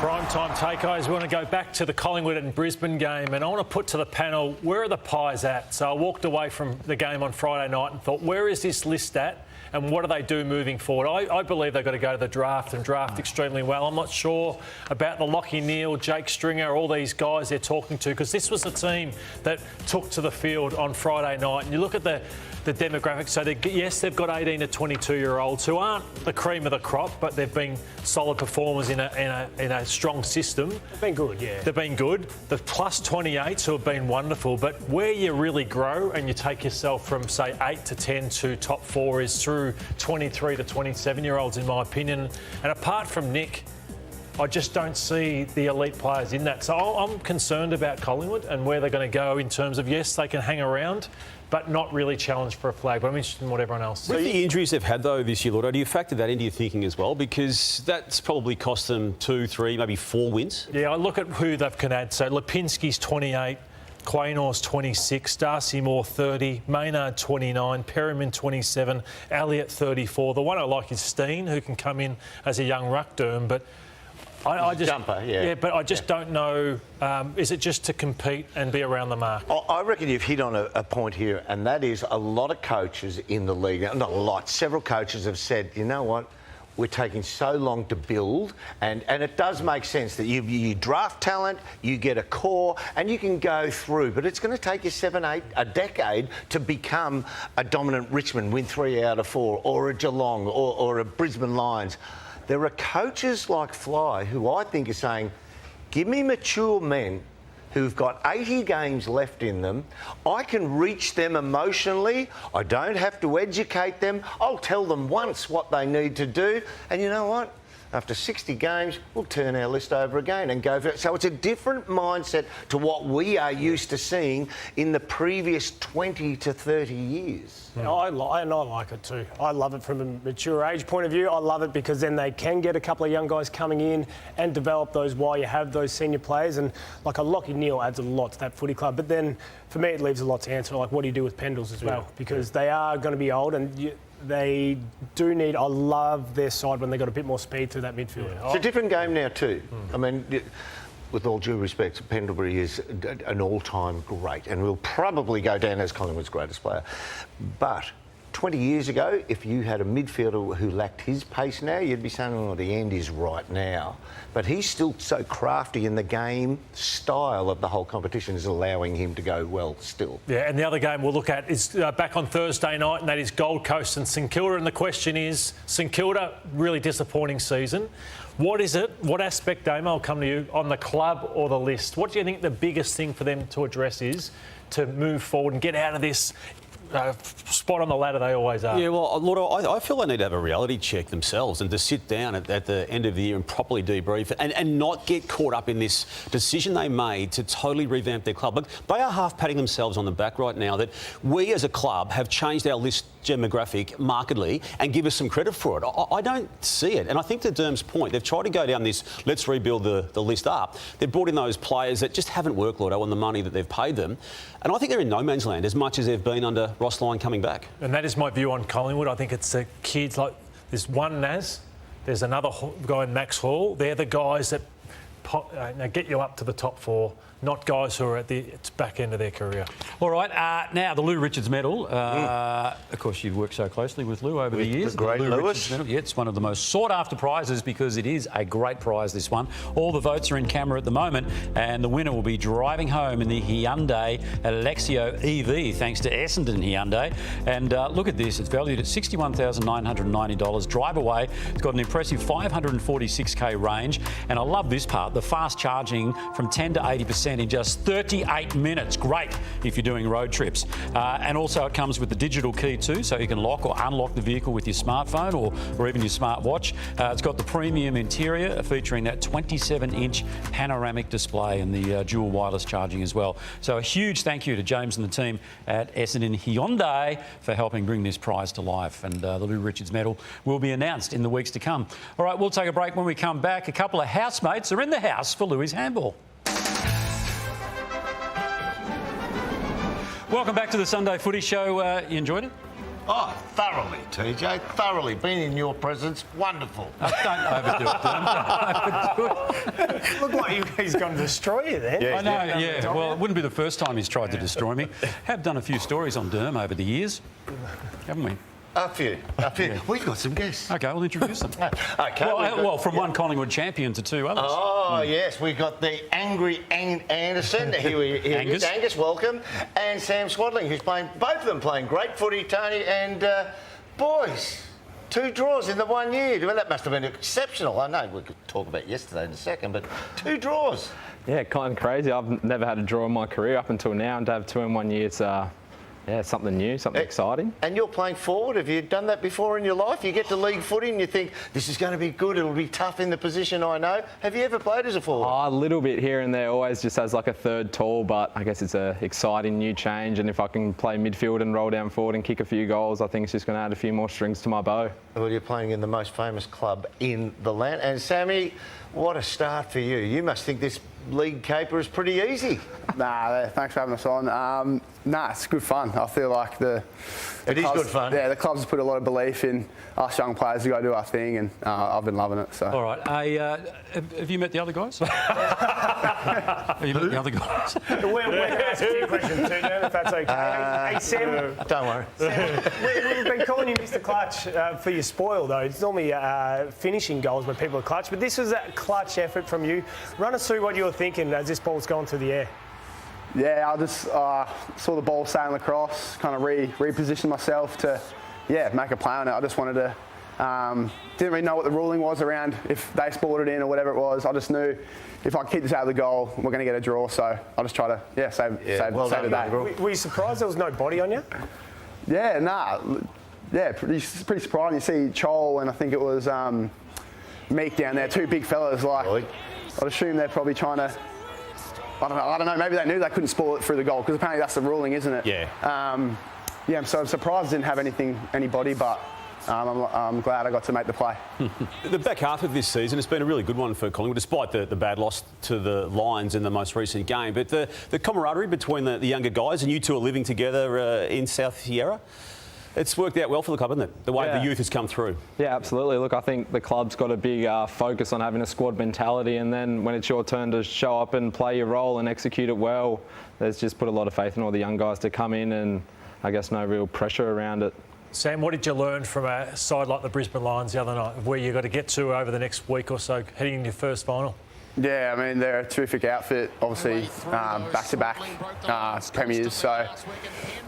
Prime time takeaways. We want to go back to the Collingwood and Brisbane game, and I want to put to the panel, where are the Pies at? So I walked away from the game on Friday night and thought, where is this list at? And what do they do moving forward? I believe they've got to go to the draft and draft extremely well. I'm not sure about the Lachie Neale, Jake Stringer, all these guys they're talking to, because this was the team that took to the field on Friday night. And you look at the demographics. So they've got 18 to 22-year-olds who aren't the cream of the crop, but they've been solid performers in a strong system.
They've been good, yeah.
They've been good. The plus 28s who have been wonderful, but where you really grow and you take yourself from, say, 8 to 10 to top 4 is through 23 to 27-year-olds, in my opinion. And apart from Nick, I just don't see the elite players in that. So I'm concerned about Collingwood and where they're going to go in terms of, yes, they can hang around, but not really challenge for a flag. But I'm interested in what everyone else
With
sees.
the injuries they've had, though, this year, Lloyd, do you factor that into your thinking as well? Because that's probably cost them 2, 3, maybe 4 wins.
Yeah, I look at who they've can add. So Lipinski's 28, Quaynor's 26, Darcy Moore 30, Maynard 29, Perryman 27, Elliott 34. The one I like is Steen, who can come in as a young ruck derm, but I just
jumper, yeah.
but I just don't know. Is it just to compete and be around the mark?
I reckon you've hit on a point here, and that is a lot of coaches in the league, not a lot, several coaches have said, you know what, we're taking so long to build, and it does make sense that you draft talent, you get a core, and you can go through, but it's going to take you 7, 8, a decade to become a dominant Richmond, win 3 out of 4, or a Geelong, or a Brisbane Lions. There are coaches like Fly who I think are saying, give me mature men who've got 80 games left in them. I can reach them emotionally. I don't have to educate them. I'll tell them once what they need to do. And you know what? After 60 games, we'll turn our list over again and go for it. So it's a different mindset to what we are used to seeing in the previous 20 to 30 years.
Yeah, I like it too. I love it from a mature age point of view. I love it because then they can get a couple of young guys coming in and develop those while you have those senior players. And like a Lockie Neal adds a lot to that footy club. But then for me, it leaves a lot to answer. Like, what do you do with Pendles as well? Because they are going to be old and they do need. I love their side when they got a bit more speed through that midfield.
Yeah. It's a different game now too. I mean, with all due respect, Pendlebury is an all-time great and will probably go down as Collingwood's greatest player. But 20 years ago, if you had a midfielder who lacked his pace now, you'd be saying, oh, the end is right now. But he's still so crafty, and the game style of the whole competition is allowing him to go well still.
Yeah, and the other game we'll look at is back on Thursday night, and that is Gold Coast and St Kilda. And the question is, St Kilda, really disappointing season. What is it? What aspect, Damo, I'll come to you, on the club or the list? What do you think the biggest thing for them to address is to move forward and get out of this spot on the ladder they always are?
Yeah, well, Lord, I feel they need to have a reality check themselves and to sit down at the end of the year and properly debrief and not get caught up in this decision they made to totally revamp their club. Look, they are half patting themselves on the back right now that we as a club have changed our list demographic markedly and give us some credit for it. I don't see it. And I think to Derm's point, they've tried to go down this, let's rebuild the list up. They've brought in those players that just haven't worked, Lord, on the money that they've paid them. And I think they're in no man's land as much as they've been under Ross Lyon coming back.
And that is my view on Collingwood. I think it's the kids, like there's one Naz, there's another guy in Max Hall. They're the guys that get you up to the top 4, not guys who are at the back end of their career.
All right, now the Lou Richards Medal. Of course, you've worked so closely with Lou over the years.
The great
Lou
Lewis.
Richards Medal. Yeah, it's one of the most sought-after prizes because it is a great prize, this one. All the votes are in camera at the moment, and the winner will be driving home in the Hyundai Alexio EV, thanks to Essendon Hyundai. And look at this, it's valued at $61,990. Drive away. It's got an impressive 546k range, and I love this part, the fast charging from 10 to 80% in just 38 minutes. Great if you're doing road trips. And also it comes with the digital key too, so you can lock or unlock the vehicle with your smartphone or even your smartwatch. It's got the premium interior featuring that 27-inch panoramic display and the dual wireless charging as well. So a huge thank you to James and the team at Essendon Hyundai for helping bring this prize to life. And the Lou Richards Medal will be announced in the weeks to come. All right, we'll take a break. When we come back, a couple of housemates are in the house for Louis' handball. Welcome back to the Sunday Footy Show. You enjoyed it?
Oh, thoroughly, TJ, thoroughly. Being in your presence, wonderful.
Don't overdo it, Don't overdo it.
Look like he's going to destroy you then.
Yeah, I know, yeah. Well, it wouldn't be the first time he's tried to destroy me. Have done a few stories on Derm over the years, haven't we?
A few. Yeah. We've got some guests.
OK, we'll introduce them.
OK.
Well, from one Collingwood champion to 2 others.
Oh, yes. We've got the angry Anderson. Here
Angus.
Angus, welcome. And Sam Swaddling, who's playing, both of them playing great footy, Tony. And, boys, 2 draws in the 1 year. Well, that must have been exceptional. I know we could talk about yesterday in a second, but 2 draws.
Yeah, kind of crazy. I've never had a draw in my career up until now, and to have 2 in 1 year, it's Yeah, something new, something exciting.
And you're playing forward. Have you done that before in your life? You get to league footy and you think, this is going to be good, it'll be tough in the position I know. Have you ever played as a forward?
A little bit here and there, always just as like a third tall, but I guess it's an exciting new change, and if I can play midfield and roll down forward and kick a few goals, I think it's just going to add a few more strings to my bow.
Well, you're playing in the most famous club in the land. And Sammy, what a start for you. You must think this league caper is pretty easy.
Nah, thanks for having us on. It's good fun. I feel like
It is good fun.
Yeah, the club's put a lot of belief in us young players to go do our thing, and I've been loving it. So.
All right. Have you met the other guys? Have you met the other guys?
We're going to ask you a question too, Dan, if that's okay. Hey, Sam.
Don't worry.
Sam, we've been calling you Mr. Clutch for your spoil, though. It's normally finishing goals when people are clutch, but this was a clutch effort from you. Run us through what you were thinking as this ball's gone through the air.
Yeah, I just saw the ball sailing across, kind of repositioned myself to, make a play on it. I just wanted to, didn't really know what the ruling was around if they spoiled it in or whatever it was. I just knew if I keep this out of the goal, we're going to get a draw. So I just try to, save the day.
Were you surprised there was no body on you?
Yeah, pretty surprising. You see Chol and I think it was Meek down there, two big fellas. Like, I'd assume they're probably trying to. I don't know. Maybe they knew they couldn't spoil it through the goal because apparently that's the ruling, isn't it?
Yeah.
So I'm surprised I didn't have anybody, but I'm glad I got to make the play.
The back half of this season has been a really good one for Collingwood, despite the bad loss to the Lions in the most recent game. But the camaraderie between the younger guys, and you two are living together in South Sierra, it's worked out well for the club, hasn't it? The way the youth has come through.
Yeah, absolutely. Look, I think the club's got a big focus on having a squad mentality, and then when it's your turn to show up and play your role and execute it well, there's just put a lot of faith in all the young guys to come in, and I guess no real pressure around it.
Sam, what did you learn from a side like the Brisbane Lions the other night, where you got to get to over the next week or so, heading into your first final?
Yeah, I mean, they're a terrific outfit, obviously, back-to-back premiers, so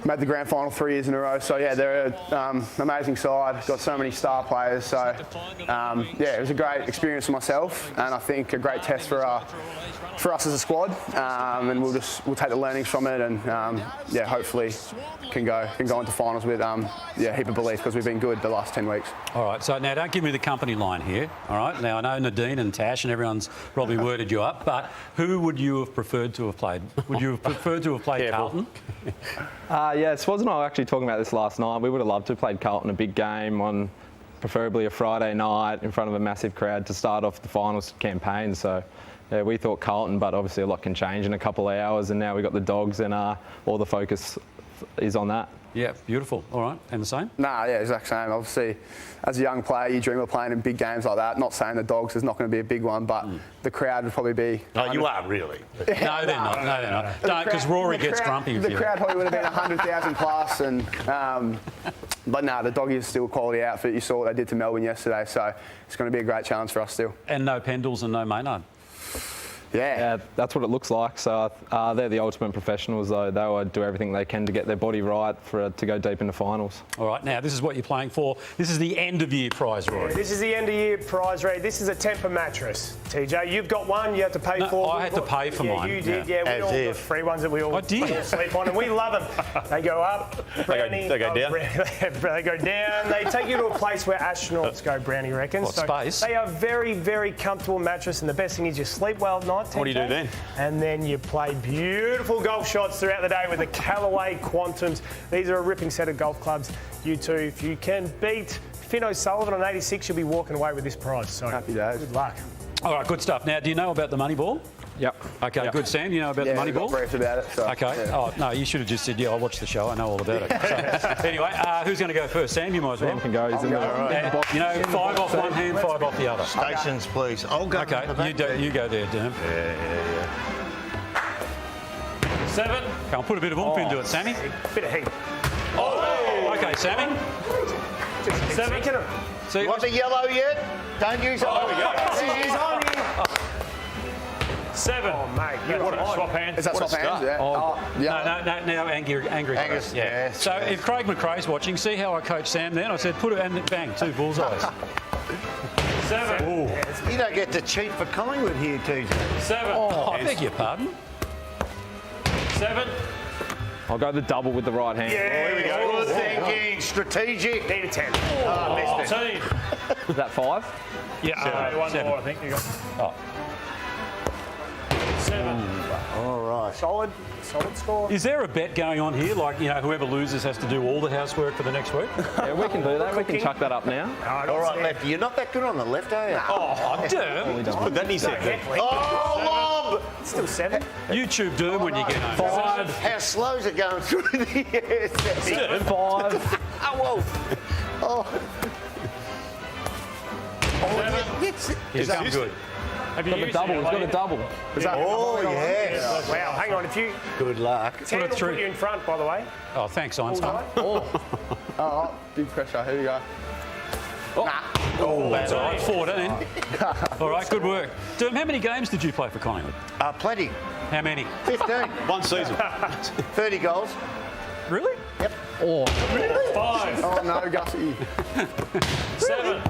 made the grand final 3 years in a row. So, yeah, they're an amazing side, got so many star players. So, it was a great experience for myself, and I think a great test for us as a squad, and we'll take the learnings from it, and, hopefully can go into finals with a heap of belief, because we've been good the last 10 weeks.
All right, so now don't give me the company line here, all right? Now, I know Nadine and Tash and everyone's probably worded you up, but who would you have preferred to have played? Would you have preferred to have played Carlton?
Swaz and I were actually talking about this last night. We would have loved to have played Carlton a big game on preferably a Friday night in front of a massive crowd to start off the finals campaign. So, yeah, we thought Carlton, but obviously a lot can change in a couple of hours, and now we've got the Dogs, and all the focus is on that.
Yeah, beautiful. All right, and the same?
Exact same. Obviously, as a young player, you dream of playing in big games like that. Not saying the Dogs is not going to be a big one, but the crowd would probably be...
No, you are really.
No, they're not. No, they're not. Don't, because Rory gets grumpy with you.
The crowd probably would have been 100,000 plus, and but the Doggies are still a quality outfit. You saw what they did to Melbourne yesterday, so it's going to be a great challenge for us still.
And no Pendles and no Maynard.
Yeah,
that's what it looks like. So they're the ultimate professionals, though. They will do everything they can to get their body right to go deep into finals.
All right, now this is what you're playing for. This is the end of year prize, Rory.
Yeah, this is the end of year prize, Rory. This is a temper mattress, TJ. You've got one. You have to pay for.
I had to pay for mine.
You did. Yeah, we all got free ones that we all sleep on, and we love them. They go up, Brownie.
They go down.
They go down. They take you to a place where astronauts go, Brownie reckons.
What, space?
They are very, very comfortable mattress, and the best thing is you sleep well at night, TJ.
What do you do then?
And then you play beautiful golf shots throughout the day with the Callaway Quantums. These are a ripping set of golf clubs. You too, if you can beat Finn O'Sullivan on 86, you'll be walking away with this prize. So happy days. Good luck.
All right, good stuff. Now, do you know about the money ball?
Yep.
Okay, good. Sam, you know about the money ball?
Yeah, briefed about it. So,
okay.
Yeah.
Oh, no, you should have just said, I watched the show. I know all about it. So, anyway, who's going to go first? Sam, you might as well.
Sam can go. He's in there.
You know, 5 off one hand, 5 off the other.
Stations, please. I'll go.
Okay, you go there, Derm.
Yeah.
7. Come on, put a bit of oomph into it, Sammy.
Bit of heat.
Oh, okay, Sammy. 7.
You want the yellow yet? Don't use it.
Oh, there we go.
He's on here.
7.
Oh, mate. You
what a swap hand.
Is that swap hands? Yeah.
No, angry
Angus,
yeah.
yes,
So if Craig McRae's watching, see how I coach Sam then? I said, put it, and bang, 2 bullseyes.
7.
Ooh.
You don't get to cheat for Collingwood here, TJ.
7.
Oh, I beg your pardon.
7.
I'll go the double with the right hand.
Yeah, here we go. Good thinking, strategic.
Need a 10.
Oh, missed it.
14.
Is that 5?
Yeah, one more, I think you got.
Oh.
7.
All right.
Solid score.
Is there a bet going on here? Like, you know, whoever loses has to do all the housework for the next week?
Yeah, we can do that. We can chuck that up now.
All right, lefty. You're not that good on the left, are you?
Oh, Doom.
Put that in his head.
Oh, Lob!
Still 7.
YouTube Doom when you get home.
5.
How slow's it going through the air?
5.
Oh, whoa. Oh.
He's done good.
Have you
Got a
used
double.
it?
He's got a double.
Oh, yes.
Wow, hang on. If you...
Good luck.
10 will put you in front, by the way.
Oh, thanks, Einstein.
Oh, big pressure. Here we go.
Oh, that's all right. 14. All right, good work. Doom, how many games did you play for Collingwood?
Plenty.
How many?
15.
One season.
30 goals.
Really?
Yep.
Oh.
Really? 5.
Oh, no, Gussie.
7.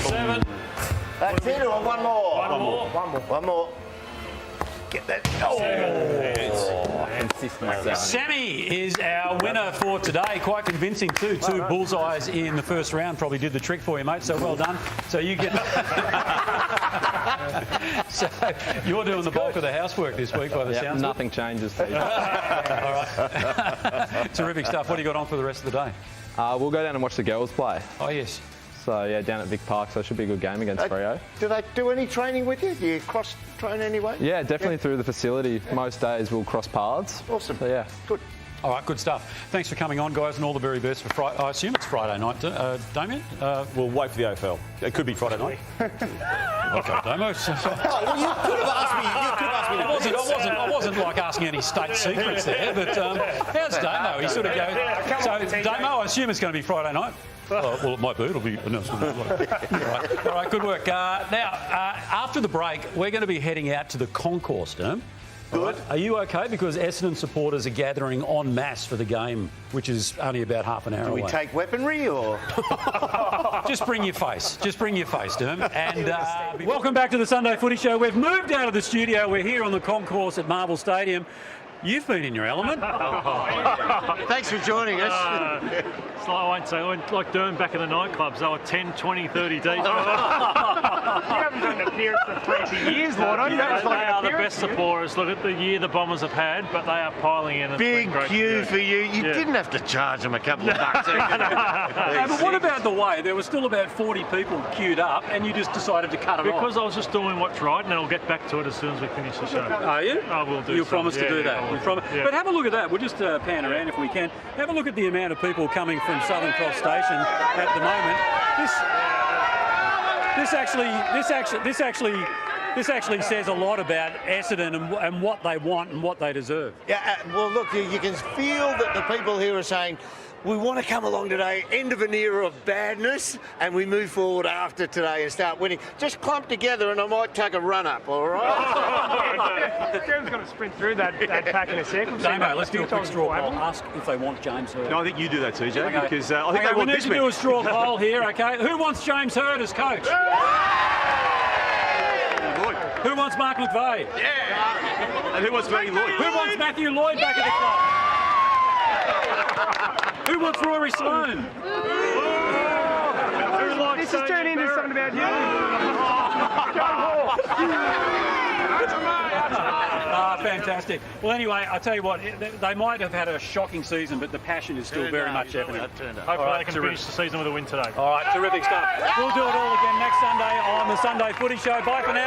7.
That's it, or one more? One more. Get that.
Sammy is our winner for today. Quite convincing too. 2 bullseyes in the first round probably did the trick for you, mate. So well done. So you get. So you're doing the bulk of the housework this week, by the sounds of it.
Nothing changes. Steve.
All right. Terrific stuff. What do you got on for the rest of the day?
We'll go down and watch the girls play.
Oh yes.
So yeah, down at Vic Park. So it should be a good game against Freo.
Do they do any training with you? Do you cross-train anyway?
Yeah, definitely through the facility. Most days we'll cross paths.
Awesome.
So yeah.
Good.
All right, good stuff. Thanks for coming on, guys, and all the very best for Friday. I assume it's Friday night, Damien?
We'll wait for the AFL. It could be Friday night.
Okay, Damo.
Well, you could have asked me.
I wasn't like asking any state secrets there, but how's Damo? He sort of goes. So, Damo, I assume it's going to be Friday night. Well, it might be. It'll be announced. All right, good work. Now, after the break, we're going to be heading out to the concourse, Derm.
Good.
Are you okay? Because Essendon supporters are gathering en masse for the game, which is only about half an hour
Do
away.
we take weaponry or?
Just bring your face. Just bring your face, Derm. And welcome back to the Sunday Footy Show. We've moved out of the studio. We're here on the concourse at Marvel Stadium. You've been in your element.
Thanks for joining us.
I won't say. I went like Durham back in the nightclubs. They were 10, 20, 30 deep.
You haven't done an appearance for 20 years, Lloyd.
They are the best supporters. Look at the year the Bombers have had, but they are piling in.
Big queue for you. You didn't have to charge them a couple of bucks.
But what about the way? There were still about 40 people queued up, and you just decided to cut it off.
Because I was just doing what's right, and I'll get back to it as soon as we finish the show.
Are you?
I will do.
You promise to do that.
Yeah.
But have a look at that. We'll just pan around if we can. Have a look at the amount of people coming from Southern Cross Station at the moment. This actually says a lot about Essendon and what they want and what they deserve.
Yeah. Well, look, you can feel that the people here are saying, we want to come along today, end of an era of badness, and we move forward after today and start winning. Just clump together and I might take a run up, all right?
Graham's going to sprint through that pack in a second.
Damo, let's do a quick straw poll. Ask if they want James Hurd.
No, I think you do that, TJ,
Okay.
because I think they
we
want
need
this
to do a straw poll here, okay? Who wants James Hurd as coach?
Lloyd.
Who wants Mark McVeigh?
Yeah. And who wants Matthew Lloyd?
Who wants Matthew Lloyd back at the club? Who wants Rory Sloane?
This is turning into something about you.
Fantastic. Well, anyway, I'll tell you what, they might have had a shocking season, but the passion is still very much evident.
Hopefully they can finish the season with a win today.
All right, terrific stuff. We'll do it all again next Sunday on the Sunday Footy Show. Bye for now.